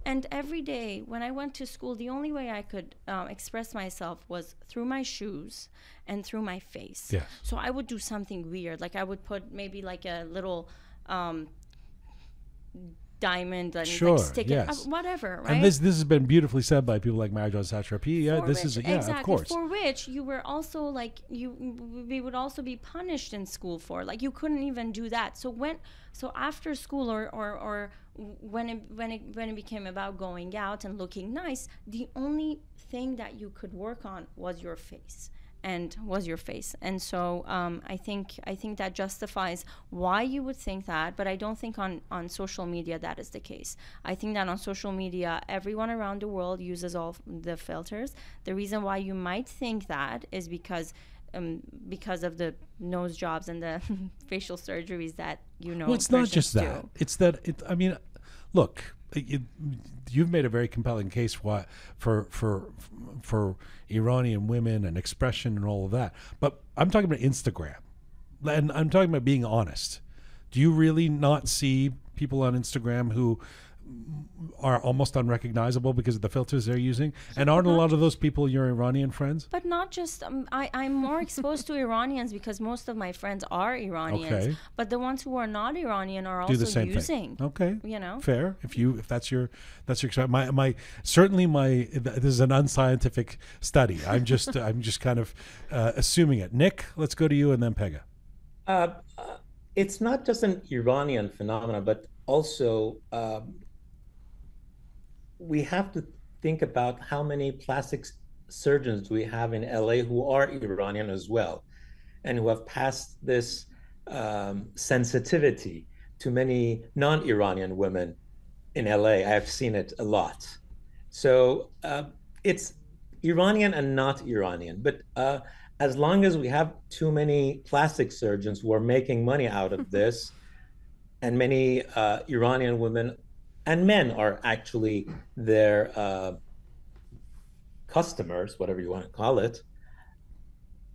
and every day when I went to school, the only way I could express myself was through my shoes and through my face. Yeah. So I would do something weird, like I would put maybe like a little diamond and stick it whatever, right? And this has been beautifully said by people like Marjan Satrapi. Of course. For which you were also we would also be punished in school for, like you couldn't even do that. So after school or when it became about going out and looking nice, the only thing that you could work on was your face. And so I think that justifies why you would think that, but I don't think on social media that is the case. I think that on social media, everyone around the world uses all the filters. The reason why you might think that is because of the nose jobs and the facial surgeries that Well, it's not just that. Do. It's that. Look. You've made a very compelling case for Iranian women and expression and all of that. But I'm talking about Instagram, and I'm talking about being honest. Do you really not see people on Instagram who are almost unrecognizable because of the filters they're using? And aren't a lot of those people your Iranian friends? But not just, I'm more exposed to Iranians because most of my friends are Iranians. Okay. But the ones who are not Iranian are Do the also same using. Thing. Okay. Fair. If that's your this is an unscientific study. I'm just kind of assuming it. Nick, let's go to you and then Pega. It's not just an Iranian phenomenon, but also we have to think about how many plastic surgeons do we have in LA who are Iranian as well, and who have passed this sensitivity to many non-Iranian women in LA. I have seen it a lot. So it's Iranian and not Iranian. But as long as we have too many plastic surgeons who are making money out of this, and many Iranian women and men are actually their customers, whatever you want to call it,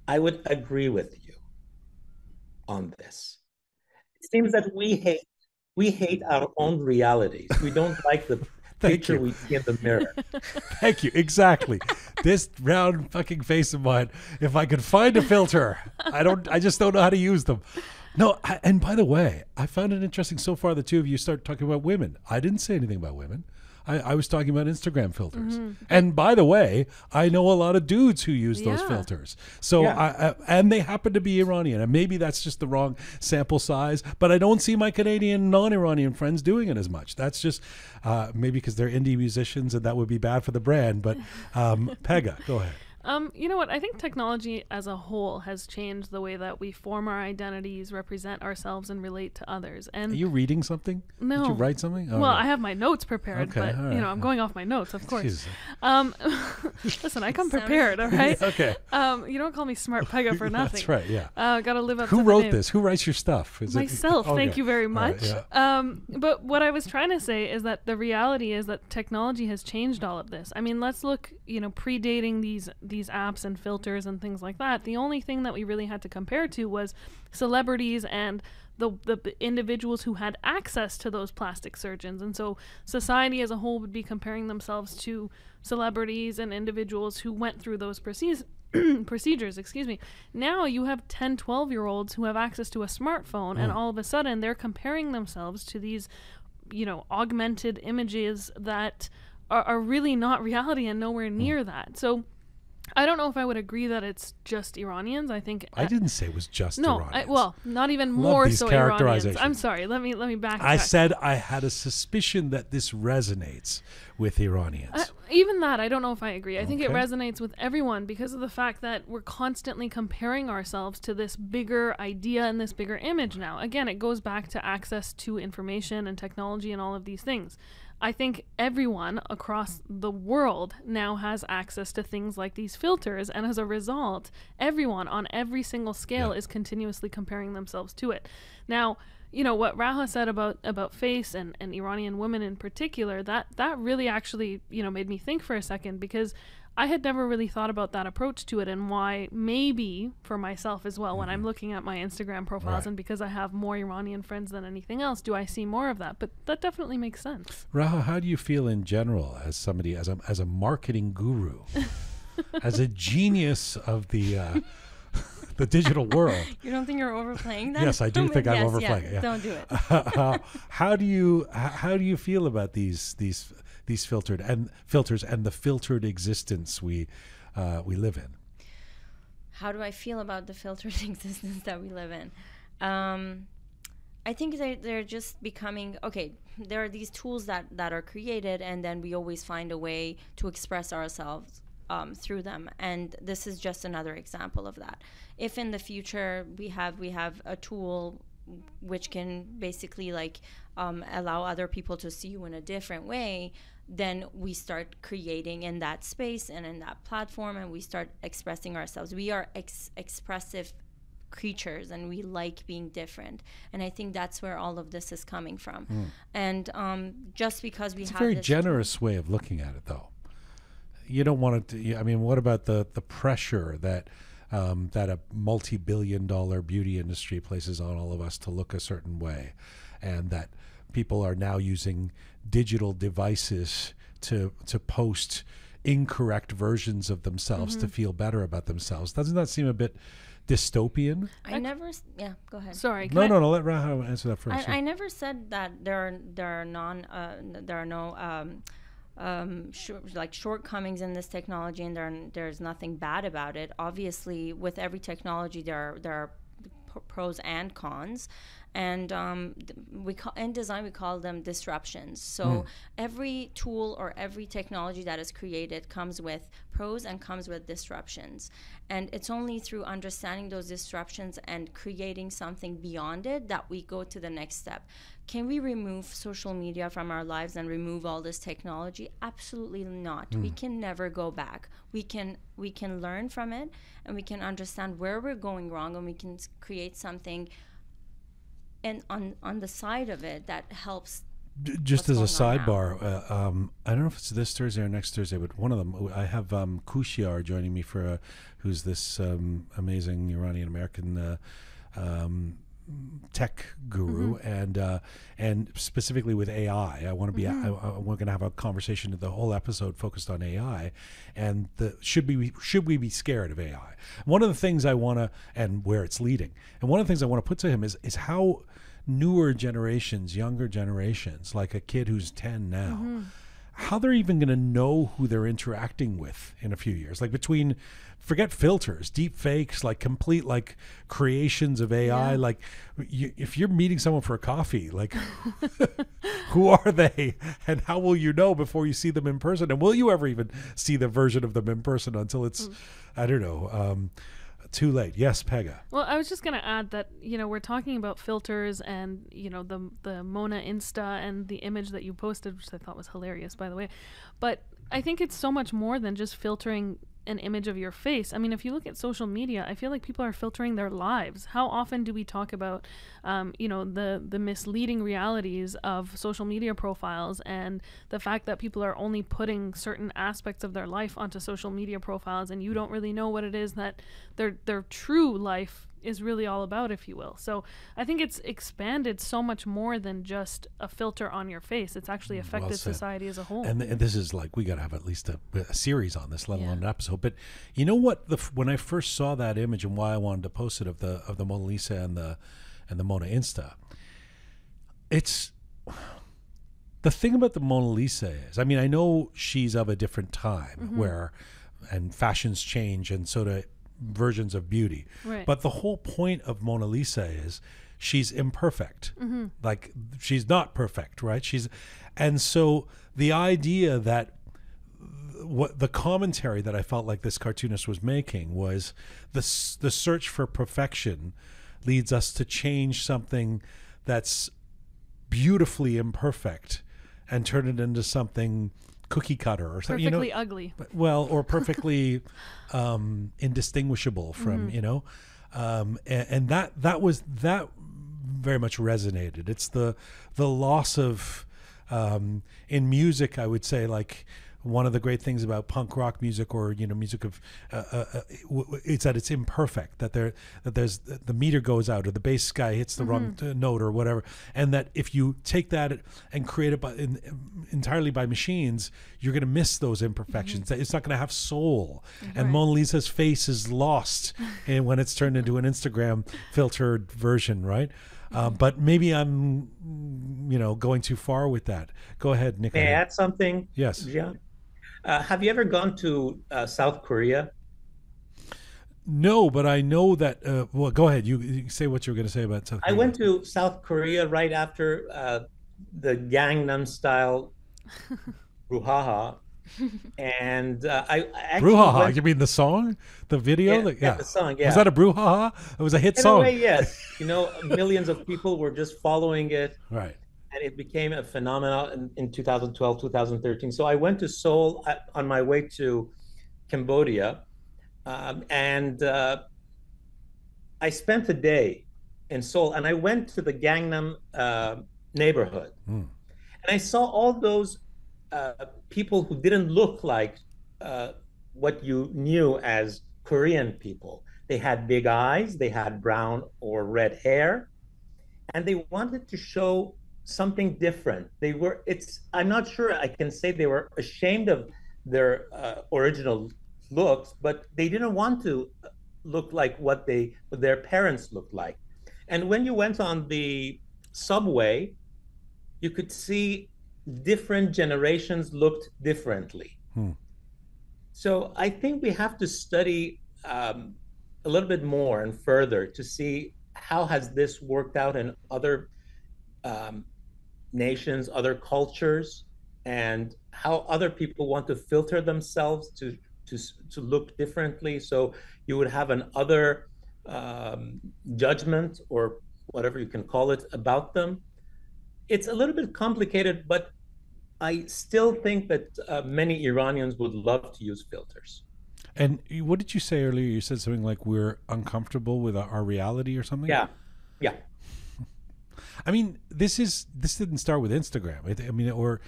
I would agree with you on this. It seems that we hate our own realities. We don't like the picture we see in the mirror. Thank you. Exactly. This round fucking face of mine. If I could find a filter, I just don't know how to use them. No, and by the way, I found it interesting so far the two of you start talking about women. I didn't say anything about women. I was talking about Instagram filters. Mm-hmm. And by the way, I know a lot of dudes who use those filters. So, and they happen to be Iranian. And maybe that's just the wrong sample size. But I don't see my Canadian non-Iranian friends doing it as much. That's just maybe because they're indie musicians and that would be bad for the brand. But Pega, go ahead. You know what? I think technology as a whole has changed the way that we form our identities, represent ourselves, and relate to others. And are you reading something? No. Did you write something? Oh, well, I have my notes prepared, but I'm going off my notes, of course. Listen, I come prepared, all right? Okay. You don't call me Smart Pega for nothing. That's right. Yeah. Got to live up to Who the wrote name. this? Who writes your stuff? Is Myself. it, Thank you very much. Right, yeah. But what I was trying to say is that the reality is that technology has changed all of this. I mean, let's look, predating these apps and filters and things like that. The only thing that we really had to compare to was celebrities and the individuals who had access to those plastic surgeons. And so society as a whole would be comparing themselves to celebrities and individuals who went through those procedures, Now you have 10, 12-year-olds who have access to a smartphone, and all of a sudden they're comparing themselves to these, augmented images that are really not reality and nowhere near that. So I don't know if I would agree that it's just Iranians. I think I didn't say it was just Iranians. Well, not even more so Iranians. I'm sorry. Let me backtrack. I said I had a suspicion that this resonates with Iranians. Even that, I don't know if I agree. I think it resonates with everyone because of the fact that we're constantly comparing ourselves to this bigger idea and this bigger image now. Again, it goes back to access to information and technology and all of these things. I think everyone across the world now has access to things like these filters, and as a result, everyone on every single scale is continuously comparing themselves to it. Now, what Raha said about face and Iranian women in particular, that really actually, made me think for a second, because I had never really thought about that approach to it, and why maybe for myself as well, when I'm looking at my Instagram profiles, and because I have more Iranian friends than anything else, do I see more of that? But that definitely makes sense. Raha, how do you feel in general as somebody, as a marketing guru, as a genius of the digital world? You don't think you're overplaying that? Yes, I do think I'm overplaying it. Yeah. Don't do it. How do you feel about these filters and the filtered existence we live in? How do I feel about the filtered existence that we live in? I think they're just becoming, there are these tools that are created, and then we always find a way to express ourselves through them, and this is just another example of that. If in the future we have a tool which can basically allow other people to see you in a different way, then we start creating in that space and in that platform, and we start expressing ourselves. We are expressive creatures, and we like being different, and I think that's where all of this is coming from. And just because we have a very generous way of looking at it, though. You don't want it to, I mean, what about the pressure that a multi-billion-dollar beauty industry places on all of us to look a certain way, and that people are now using digital devices to post incorrect versions of themselves to feel better about themselves? Doesn't that seem a bit dystopian? Go ahead. Sorry. No, let Raha answer that first. I never said that there are no shortcomings in this technology, and there's nothing bad about it. Obviously, with every technology, there are pros and cons, And in design we call them disruptions. So every tool or every technology that is created comes with pros and comes with disruptions, and it's only through understanding those disruptions and creating something beyond it that we go to the next step. Can we remove social media from our lives and remove all this technology? Absolutely not. We can never go back. We can learn from it, and we can understand where we're going wrong, and we can create something and on the side of it that helps. Just as a sidebar, I don't know if it's this Thursday or next Thursday, but one of them, I have Kushiar joining me for who's this amazing Iranian American tech guru, and specifically with AI. I want to be. We're going to have a conversation. The whole episode focused on AI, and should we be scared of AI? One of the things I want to, and where it's leading, and one of the things I want to put to him is how newer generations, younger generations, like a kid who's 10 now, how they're even going to know who they're interacting with in a few years. Like forget filters, deep fakes, like complete like creations of AI. Like if you're meeting someone for a coffee, like who are they and how will you know before you see them in person? And will you ever even see the version of them in person until it's, I don't know, too late. Yes, Pega. Well, I was just going to add that, we're talking about filters and, the Mona Insta and the image that you posted, which I thought was hilarious, by the way. But I think it's so much more than just filtering an image of your face. I mean, if you look at social media, I feel like people are filtering their lives. How often do we talk about, the misleading realities of social media profiles and the fact that people are only putting certain aspects of their life onto social media profiles, and you don't really know what it is that their true life is really all about, if you will. So I think it's expanded so much more than just a filter on your face. It's actually affected society as a whole. And this is like, we got to have at least a series on this, let alone an episode. But you know what? When I first saw that image and why I wanted to post it of the Mona Lisa and the Mona Insta, it's the thing about the Mona Lisa is, I mean, I know she's of a different time and fashions change, and so do versions of beauty. Right. But the whole point of Mona Lisa is she's imperfect. Like, she's not perfect, right? And so the idea that what the commentary that I felt like this cartoonist was making was the search for perfection leads us to change something that's beautifully imperfect and turn it into something cookie cutter or something, perfectly ugly. Well, or perfectly indistinguishable from, and that very much resonated. It's the loss of in music, I would say, like, one of the great things about punk rock music or music of it's that it's imperfect, that there's the meter goes out or the bass guy hits the wrong note or whatever, and that if you take that and create it entirely by machines, you're going to miss those imperfections. It's not going to have soul. And Mona Lisa's face is lost when it's turned into an Instagram filtered version, right? But maybe I'm going too far with that. Go ahead, Nick. May I add something? Yes. Yeah. Have you ever gone to South Korea? No, but I know that. Well, go ahead. You say what you were going to say about South Korea. I went to South Korea right after the Gangnam Style brouhaha, and I actually brouhaha. You mean the song, the video? Yeah, the song. Yeah. Was that a brouhaha? It was a hit song. In a way, yes. Millions of people were just following it. Right. And it became a phenomenon in 2012, 2013. So I went to Seoul on my way to Cambodia, and I spent a day in Seoul, and I went to the Gangnam neighborhood. And I saw all those people who didn't look like what you knew as Korean people. They had big eyes, they had brown or red hair, and they wanted to show something different. I'm not sure I can say they were ashamed of their original looks, but they didn't want to look like what their parents looked like. And when you went on the subway, you could see different generations looked differently. So I think we have to study a little bit more and further to see how has this worked out in other um, nations, other cultures, and how other people want to filter themselves to to look differently. So you would have an other judgment or whatever you can call it about them. It's a little bit complicated, but I still think that many Iranians would love to use filters. And what did you say earlier? You said something like we're uncomfortable with our reality or something. Yeah, yeah. I mean, this didn't start with Instagram. I mean, or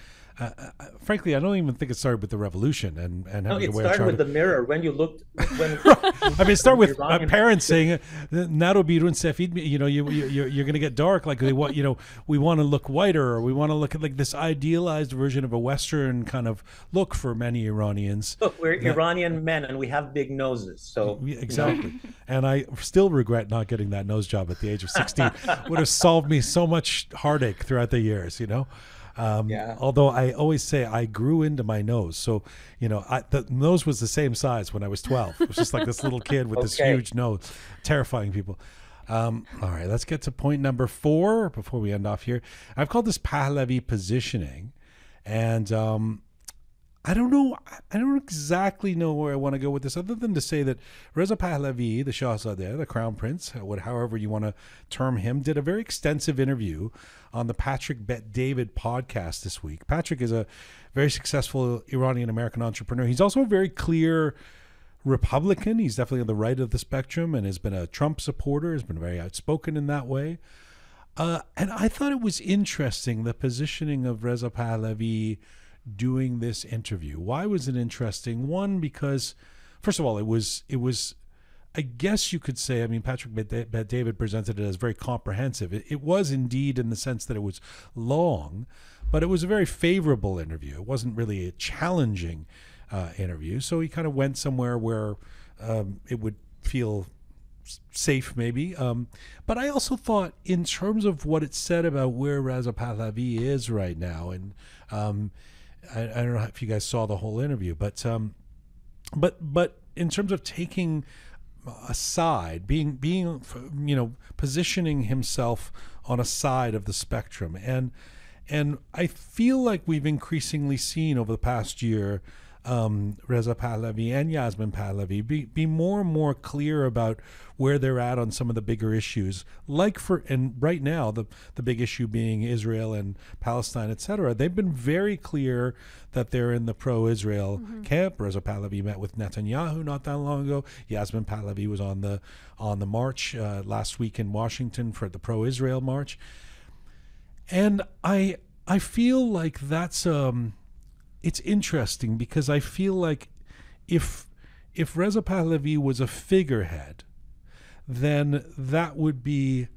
frankly, I don't even think it started with the revolution and No, having it to wear started with the mirror when you looked when. I mean, it started with Iranian parents saying, "Naro birun sefid," you know, you're going to get dark. Like they want, you know, we want to look whiter, or we want to look at like this idealized version of a Western kind of look for many Iranians. Look, we're Iranian men and we have big noses, so exactly. And I still regret not getting that nose job at the age of 16. Would have solved me so much heartache throughout the years, you know. Yeah. Although I always say I grew into my nose. So, you know, the nose was the same size when I was 12. It was just like this little kid with this huge nose, terrifying people. All right, let's get to point number 4 before we end off here. I've called this Pahlavi positioning. And I don't exactly know where I want to go with this, other than to say that Reza Pahlavi, the Shahzadeh, the crown prince, however you want to term him, did a very extensive interview on the Patrick Bet-David podcast this week. Patrick is a very successful Iranian-American entrepreneur. He's also a very clear Republican. He's definitely on the right of the spectrum and has been a Trump supporter, has been very outspoken in that way. And I thought it was interesting, the positioning of Reza Pahlavi doing this interview. Why was it interesting? One, because first of all, it was I guess you could say, I mean, Patrick Bet-David presented it as very comprehensive. It was indeed, in the sense that it was long, but it was a very favorable interview. It wasn't really a challenging interview. So he kind of went somewhere where it would feel safe, maybe. But I also thought, in terms of what it said about where Reza Pahlavi is right now, and I don't know if you guys saw the whole interview, but in terms of taking a side, being you know, positioning himself on a side of the spectrum, and I feel like we've increasingly seen over the past year Reza Pahlavi and Yasmin Pahlavi be more and more clear about where they're at on some of the bigger issues, and right now the big issue being Israel and Palestine, etc. They've been very clear that they're in the pro-Israel camp. Reza Pahlavi met with Netanyahu not that long ago. Yasmin Pahlavi was on the march last week in Washington for the pro-Israel march, and I feel like that's it's interesting, because I feel like if Reza Pahlavi was a figurehead, then that would be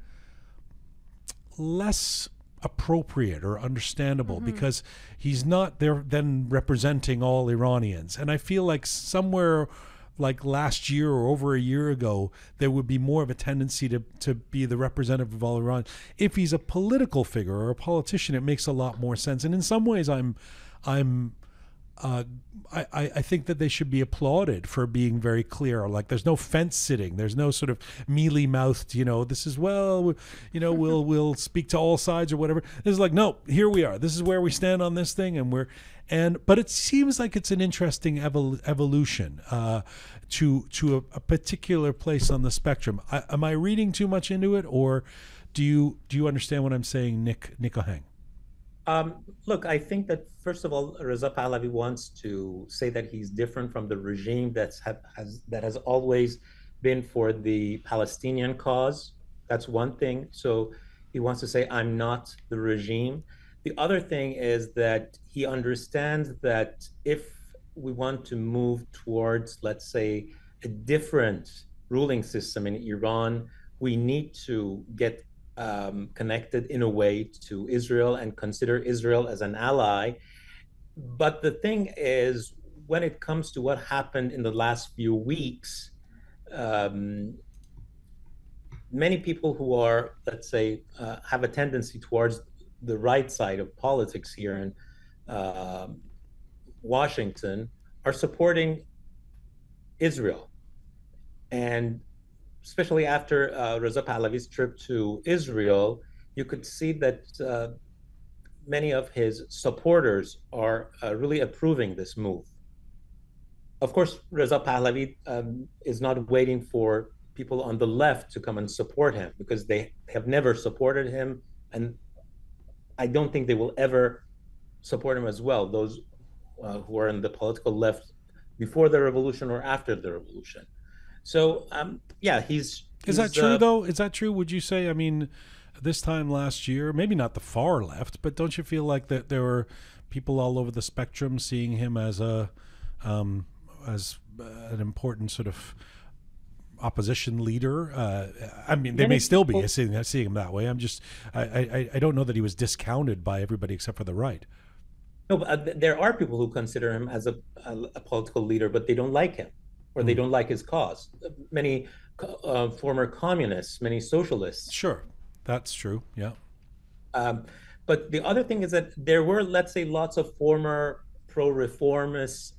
less appropriate or understandable, because he's not there then representing all Iranians. And I feel like somewhere like last year or over a year ago, there would be more of a tendency to be the representative of all Iran. If he's a political figure or a politician, it makes a lot more sense. And in some ways, I think that they should be applauded for being very clear. Like, there's no fence sitting. There's no sort of mealy mouthed, you know, this is, well, you know, we'll speak to all sides or whatever. This is like, no, here we are. This is where we stand on this thing, but it seems like it's an interesting evolution to a particular place on the spectrum. Am I reading too much into it, or do you understand what I'm saying, Nick O'Hang? Look, I think that, first of all, Reza Pahlavi wants to say that he's different from the regime that has always been for the Palestinian cause. That's one thing. So he wants to say, I'm not the regime. The other thing is that he understands that if we want to move towards, let's say, a different ruling system in Iran, we need to get connected in a way to Israel and consider Israel as an ally. But the thing is, when it comes to what happened in the last few weeks, many people who are, let's say, have a tendency towards the right side of politics here in Washington are supporting Israel. And especially after Reza Pahlavi's trip to Israel, you could see that many of his supporters are really approving this move. Of course, Reza Pahlavi is not waiting for people on the left to come and support him because they have never supported him, and I don't think they will ever support him as well. Those who are in the political left before the revolution or after the revolution. So yeah, he's Is that true though? Is that true? Would you say? I mean, this time last year, maybe not the far left, but don't you feel like that there were people all over the spectrum seeing him as an important sort of opposition leader? I mean, they may still be seeing him that way. I don't know that he was discounted by everybody except for the right. No, but there are people who consider him as a political leader, but they don't like him, or they don't like his cause. Many former communists, many socialists. Sure, that's true. Yeah. But the other thing is that there were, let's say, lots of former pro-reformist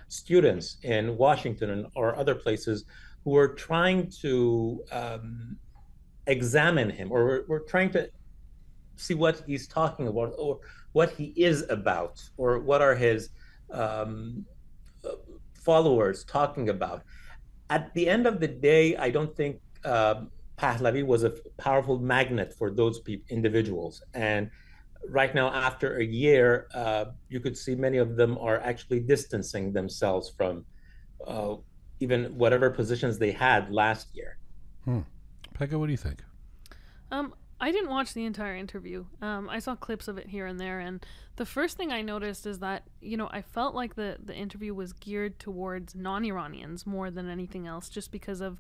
students in Washington or other places who were trying to examine him, or were trying to see what he's talking about, or what he is about, or what are his followers talking about. At the end of the day, I don't think Pahlavi was a powerful magnet for those individuals. And right now, after a year, you could see many of them are actually distancing themselves from even whatever positions they had last year. Pekka, what do you think? I didn't watch the entire interview. I saw clips of it here and there, and the first thing I noticed is that, I felt like the interview was geared towards non-Iranians more than anything else, just because of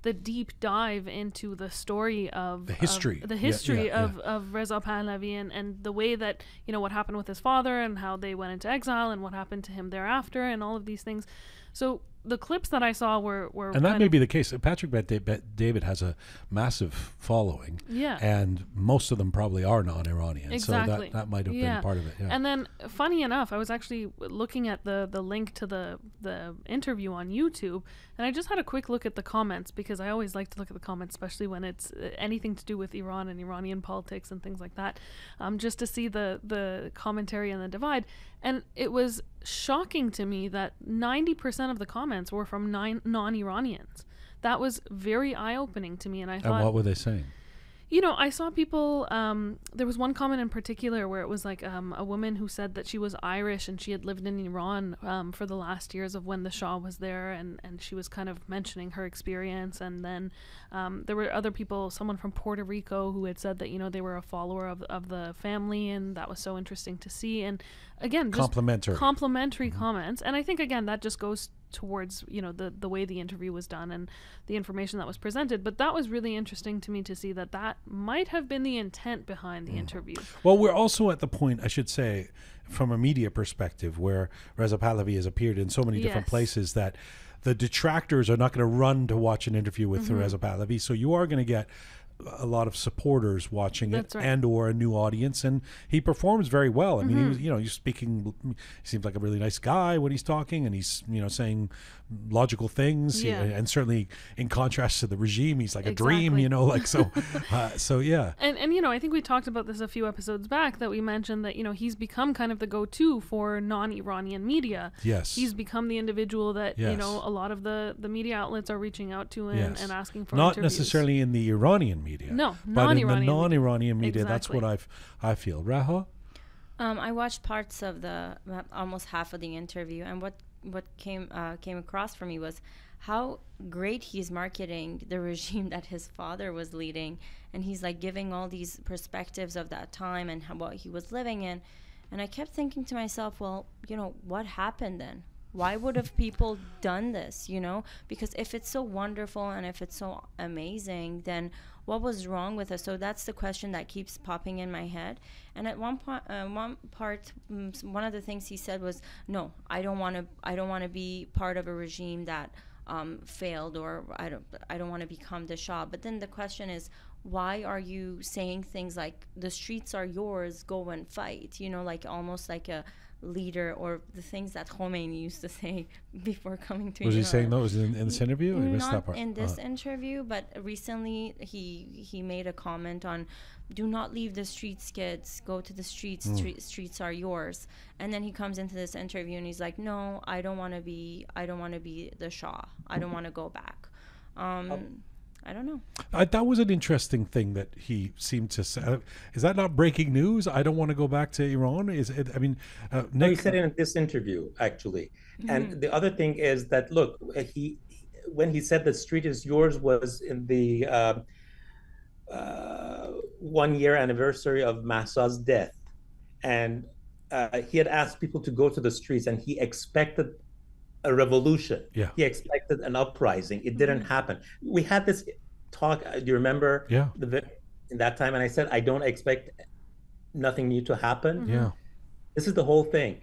the deep dive into the story of the history of Reza Pahlavi and the way that, what happened with his father and how they went into exile and what happened to him thereafter and all of these things. So the clips that I saw were and that may be the case. Patrick Bet-David has a massive following, and most of them probably are non-Iranian. Exactly. So that might have been part of it. Yeah. And then, funny enough, I was actually looking at the link to the interview on YouTube, and I just had a quick look at the comments, because I always like to look at the comments, especially when it's anything to do with Iran and Iranian politics and things like that, just to see the commentary and the divide. And it was shocking to me that 90% of the comments were from non-Iranians. That was very eye-opening to me, and I thought... And what were they saying? I saw people, there was one comment in particular where it was like a woman who said that she was Irish and she had lived in Iran for the last years of when the Shah was there, and she was kind of mentioning her experience. And then there were other people, someone from Puerto Rico who had said that, they were a follower of the family, and that was so interesting to see. And again, just complimentary comments. And I think, again, that just goes towards the way the interview was done and the information that was presented. But that was really interesting to me to see that might have been the intent behind the interview. Well, we're also at the point, I should say, from a media perspective, where Reza Pahlavi has appeared in so many different places that the detractors are not going to run to watch an interview with Reza Pahlavi. So you are going to get a lot of supporters watching it, and or a new audience, and he performs very well. I mean, he was, he's speaking. He seems like a really nice guy when he's talking, and he's saying logical things. And certainly in contrast to the regime, he's like a dream. So yeah. And I think we talked about this a few episodes back, that we mentioned that he's become kind of the go-to for non-Iranian media. Yes, he's become the individual that a lot of the media outlets are reaching out to and asking for not interviews. Necessarily in the Iranian media. No, but in the non-Iranian media, that's what I feel. Raha? I watched parts of almost half of the interview, and what came across for me was how great he's marketing the regime that his father was leading, and he's like giving all these perspectives of that time and what he was living in. And I kept thinking to myself, well, what happened then? Why would have people done this, Because if it's so wonderful and if it's so amazing, then what was wrong with us? So that's the question that keeps popping in my head. And at one part, one of the things he said was, "No, I don't want to be part of a regime that failed, or I don't want to become the Shah." But then the question is, why are you saying things like the streets are yours, go and fight, you know, like almost like a leader, or the things that Khomeini used to say before coming to Was Iran. he saying those in this interview? I missed that Not part. in this interview, but recently he made a comment on, do not leave the streets, kids, go to the streets, streets are yours. And then he comes into this interview and he's like, no, I don't want to be the Shah, I don't want to go back. I don't know. That was an interesting thing that he seemed to say. Is that not breaking news? I don't want to go back to Iran. Is it? I mean, No, Nick, he said it in this interview, actually. And the other thing is that, look, when he said the street is yours was in the 1-year anniversary of Mahsa's death. And he had asked people to go to the streets, and he expected a revolution. Yeah. He expected an uprising. It didn't happen. We had this talk, do you remember? Yeah. In that time, and I said, I don't expect nothing new to happen. Yeah. This is the whole thing.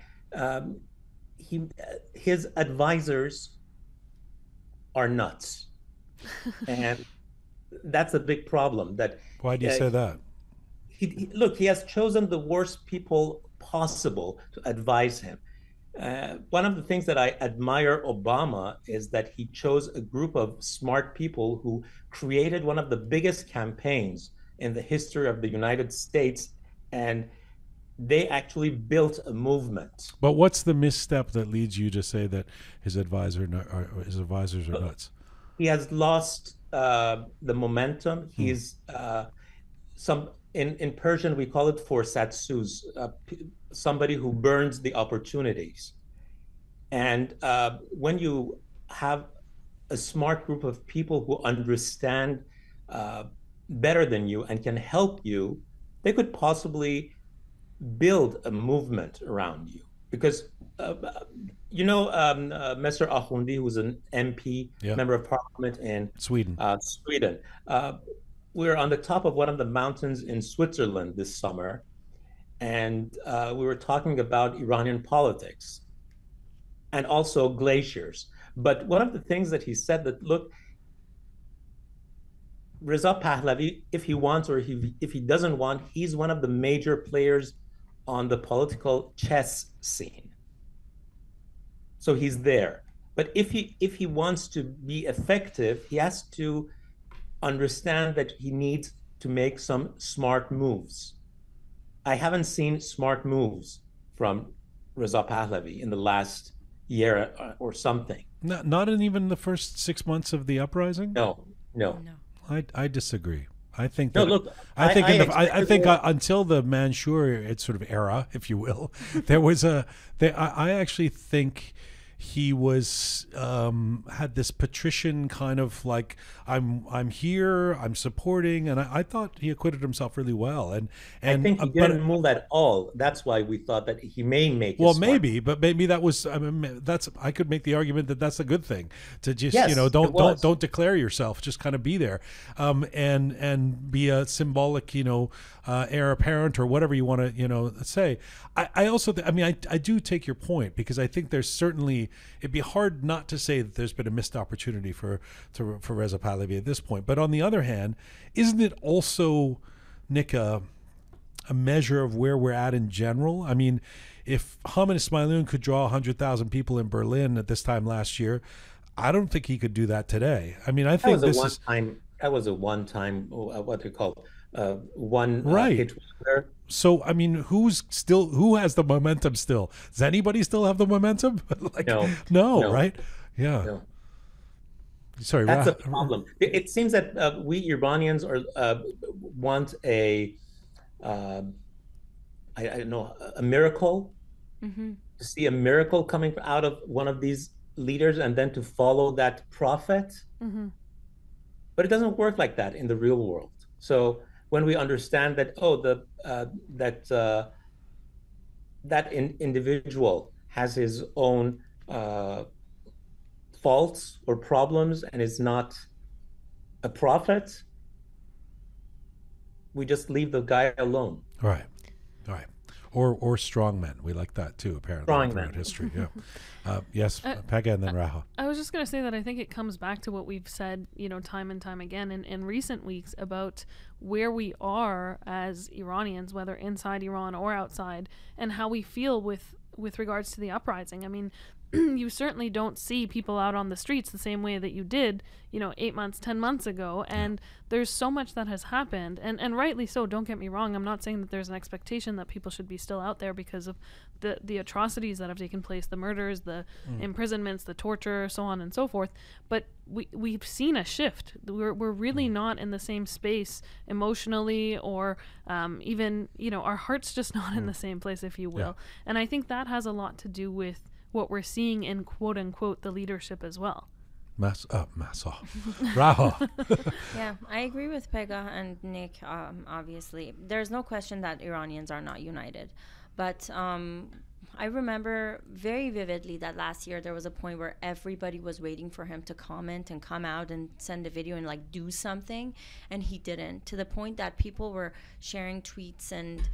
His advisors are nuts. And that's a big problem. Why do you say that? Look, he has chosen the worst people possible to advise him. One of the things that I admire Obama is that he chose a group of smart people who created one of the biggest campaigns in the history of the United States, and they actually built a movement. But what's the misstep that leads you to say that his advisors are nuts? He has lost the momentum. He's in Persian we call it forsatsuz, somebody who burns the opportunities. And when you have a smart group of people who understand better than you and can help you, they could possibly build a movement around you. Because Mr. Akhundi, who's an MP, member of parliament in Sweden. We were on the top of one of the mountains in Switzerland this summer, and we were talking about Iranian politics and also glaciers. But one of the things that he said that, look, Reza Pahlavi, if he wants or if he doesn't want, he's one of the major players on the political chess scene. So he's there. But if he wants to be effective, he has to understand that he needs to make some smart moves. I haven't seen smart moves from Reza Pahlavi in the last year or something. Not in even the first 6 months of the uprising? No. I disagree. I think no, that, look, I think until the Mansour sort of era, if you will, there was I actually think he was had this patrician kind of like, I'm here, I'm supporting, and I thought he acquitted himself really well. And I think he didn't move at all. That's why we thought that he may make. Well, maybe that was. I mean, I could make the argument that that's a good thing to just don't declare yourself, just kind of be there, and be a symbolic heir apparent or whatever you want to say. I also I do take your point, because I think there's certainly, it'd be hard not to say that there's been a missed opportunity for Reza Pahlavi at this point. But on the other hand, isn't it also, Nick, a measure of where we're at in general? I mean, if Hamid Ismailoon could draw 100,000 people in Berlin at this time last year, I don't think he could do that today. I mean, I think that was a one-time what they call one right. hit wonder. So I mean, who has the momentum still? Does anybody still have the momentum? No, right? Yeah. No. Sorry, that's a problem. It seems that we Iranians want I don't know, a miracle, to see a miracle coming out of one of these leaders, and then to follow that prophet. But it doesn't work like that in the real world. So when we understand that, that individual has his own faults or problems and is not a prophet, we just leave the guy alone. Right. or strong men. We like that too, apparently, Strong throughout men. history. Yeah. Yes, Pega and then Raha. I was just going to say that I think it comes back to what we've said, time and time again in recent weeks about where we are as Iranians, whether inside Iran or outside, and how we feel with regards to the uprising. I mean, you certainly don't see people out on the streets the same way that you did, 8 months, 10 months ago. And there's so much that has happened, and rightly so. Don't get me wrong. I'm not saying that there's an expectation that people should be still out there because of the atrocities that have taken place, the murders, the imprisonments, the torture, so on and so forth. But we've seen a shift. We're really not in the same space emotionally, or even, our heart's just not in the same place, if you will. And I think that has a lot to do with what we're seeing in quote unquote the leadership as well. Raha. Yeah, I agree with Pega and Nick. Obviously, there's no question that Iranians are not united, but I remember very vividly that last year there was a point where everybody was waiting for him to comment and come out and send a video and do something, and he didn't, to the point that people were sharing tweets and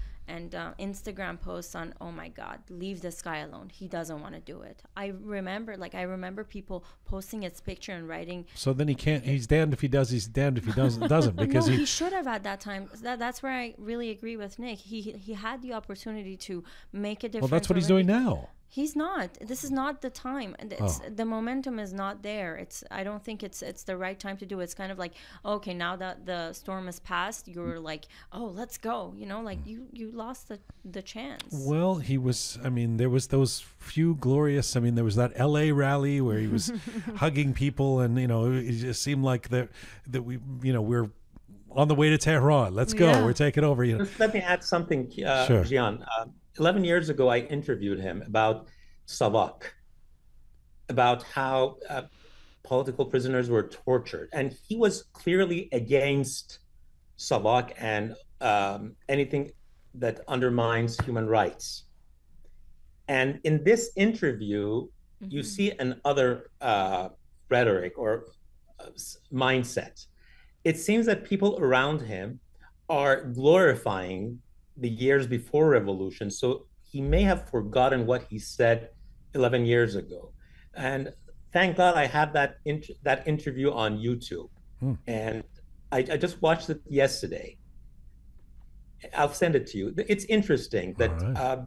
Instagram posts on, oh my God, leave this guy alone. He doesn't want to do it. I remember people posting his picture and writing. So then he can't. He's damned if he does. He's damned if he doesn't. Because no, he should have at that time. That's where I really agree with Nick. He had the opportunity to make a difference. Well, that's what he's doing now. He's not. This is not the time. The momentum is not there. I don't think it's the right time to do it. It's kind of like, okay, now that the storm has passed, you're like, oh, let's go. You lost the chance. Well, he was. I mean, there was those few glorious. I mean, there was that L.A. rally where he was hugging people, and it just seemed like that we, we're on the way to Tehran. Let's go. We're taking over. Let me add something, Sure. Jian. 11 years ago, I interviewed him about Savak, about how political prisoners were tortured. And he was clearly against Savak and anything that undermines human rights. And in this interview, you see another rhetoric or mindset. It seems that people around him are glorifying the years before revolution, so he may have forgotten what he said 11 years ago. And thank God I have that interview on YouTube, and I just watched it yesterday. I'll send it to you. It's interesting that. Right.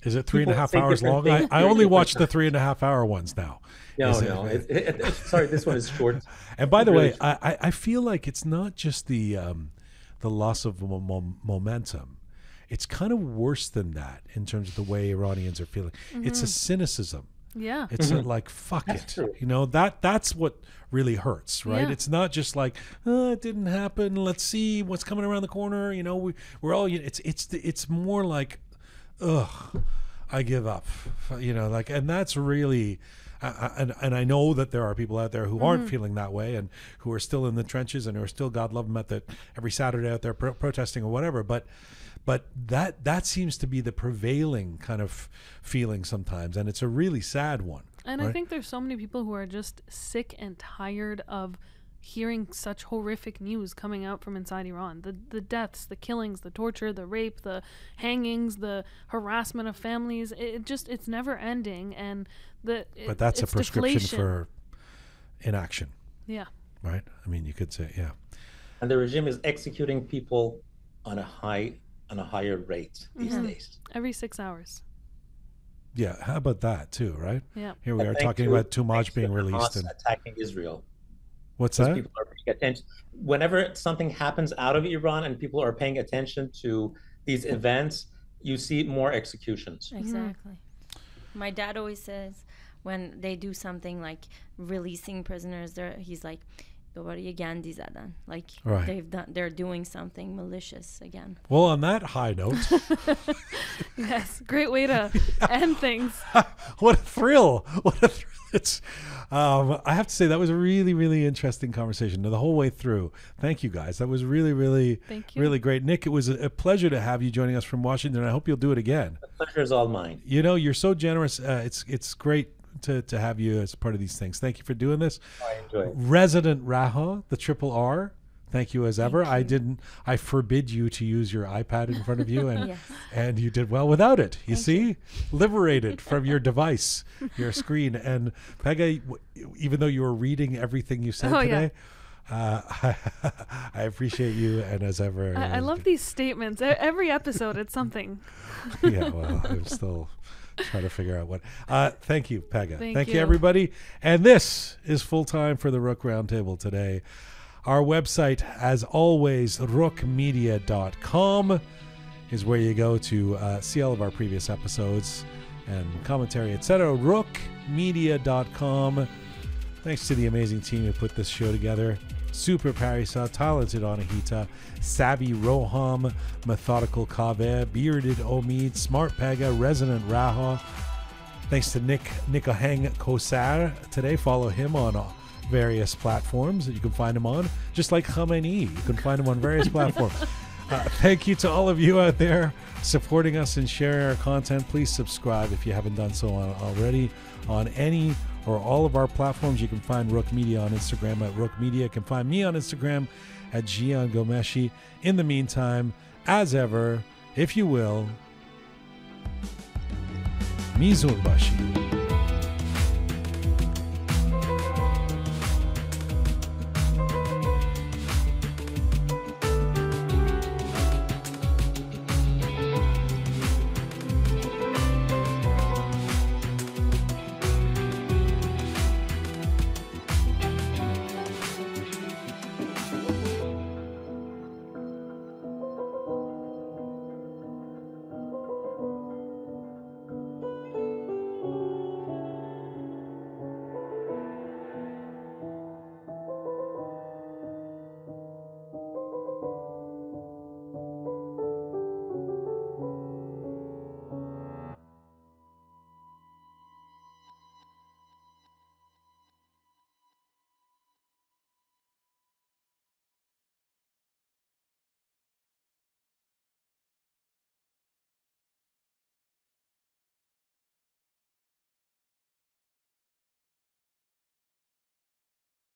Is it 3.5 hours long? I only watch the 3.5 hour ones now. No. Sorry, this one is short. And by the way, I feel like it's not just the loss of momentum. It's kind of worse than that in terms of the way Iranians are feeling. It's a cynicism. Yeah. It's like, fuck That's it. true. That's what really hurts, right? Yeah. It's not just like, it didn't happen. Let's see what's coming around the corner. We're all, it's more like, ugh, I give up, and that's really, and I know that there are people out there who aren't feeling that way and who are still in the trenches and who are still, God love them, every Saturday out there protesting or whatever. But that seems to be the prevailing kind of feeling sometimes, and it's a really sad one. And right? I think there's so many people who are just sick and tired of hearing such horrific news coming out from inside Iran. The deaths, the killings, the torture, the rape, the hangings, the harassment of families. It's never ending, and but that's a prescription deflation. for inaction. Yeah. Right? I mean, you could say, yeah. And the regime is executing people on a higher rate these days. Every 6 hours. Yeah, how about that too, right? Yeah. Here we are talking about Toomaj being released. And attacking Israel. What's that? People are paying attention. Whenever something happens out of Iran and people are paying attention to these events, you see more executions. Exactly. My dad always says when they do something like releasing prisoners, he's like, like right. they're doing something malicious again. Well, on that high note, yes, great way to end things. What a thrill! It's. I have to say that was a really, really interesting conversation the whole way through. Thank you, guys. That was really, really, really great. Nick, it was a pleasure to have you joining us from Washington. I hope you'll do it again. The pleasure is all mine. You're so generous. It's great to have you as part of these things. Thank you for doing this. I enjoy it. Resident Raha, the triple R. Thank you as ever. I forbid you to use your iPad in front of you, and Yes. and you did well without it. You see, liberated from your device, your screen. And Pega, even though you were reading everything you said today, I appreciate you, and as ever, I love these statements. Every episode, it's something. Yeah, well, I'm still trying to figure out what. Thank you, Pega. Thank you, you. everybody. And this is full time for the Roqe Roundtable today. Our website, as always, roqemedia.com is where you go to see all of our previous episodes and commentary, etc. roqemedia.com. Thanks to the amazing team who put this show together. Super Parisa, talented Anahita, savvy Roham, methodical Kaveh, bearded Omid, smart Pega, resonant Raha. Thanks to Nikahang Kosar today. Follow him on various platforms that you can find him on. Just like Khamenei, you can find him on various platforms. Thank you to all of you out there supporting us and sharing our content. Please subscribe if you haven't done so already on any or all of our platforms. You can find Roqe Media on Instagram at Roqe Media. You can find me on Instagram at Gian Gomeshi. In the meantime, as ever, if you will, Mizun Bashi.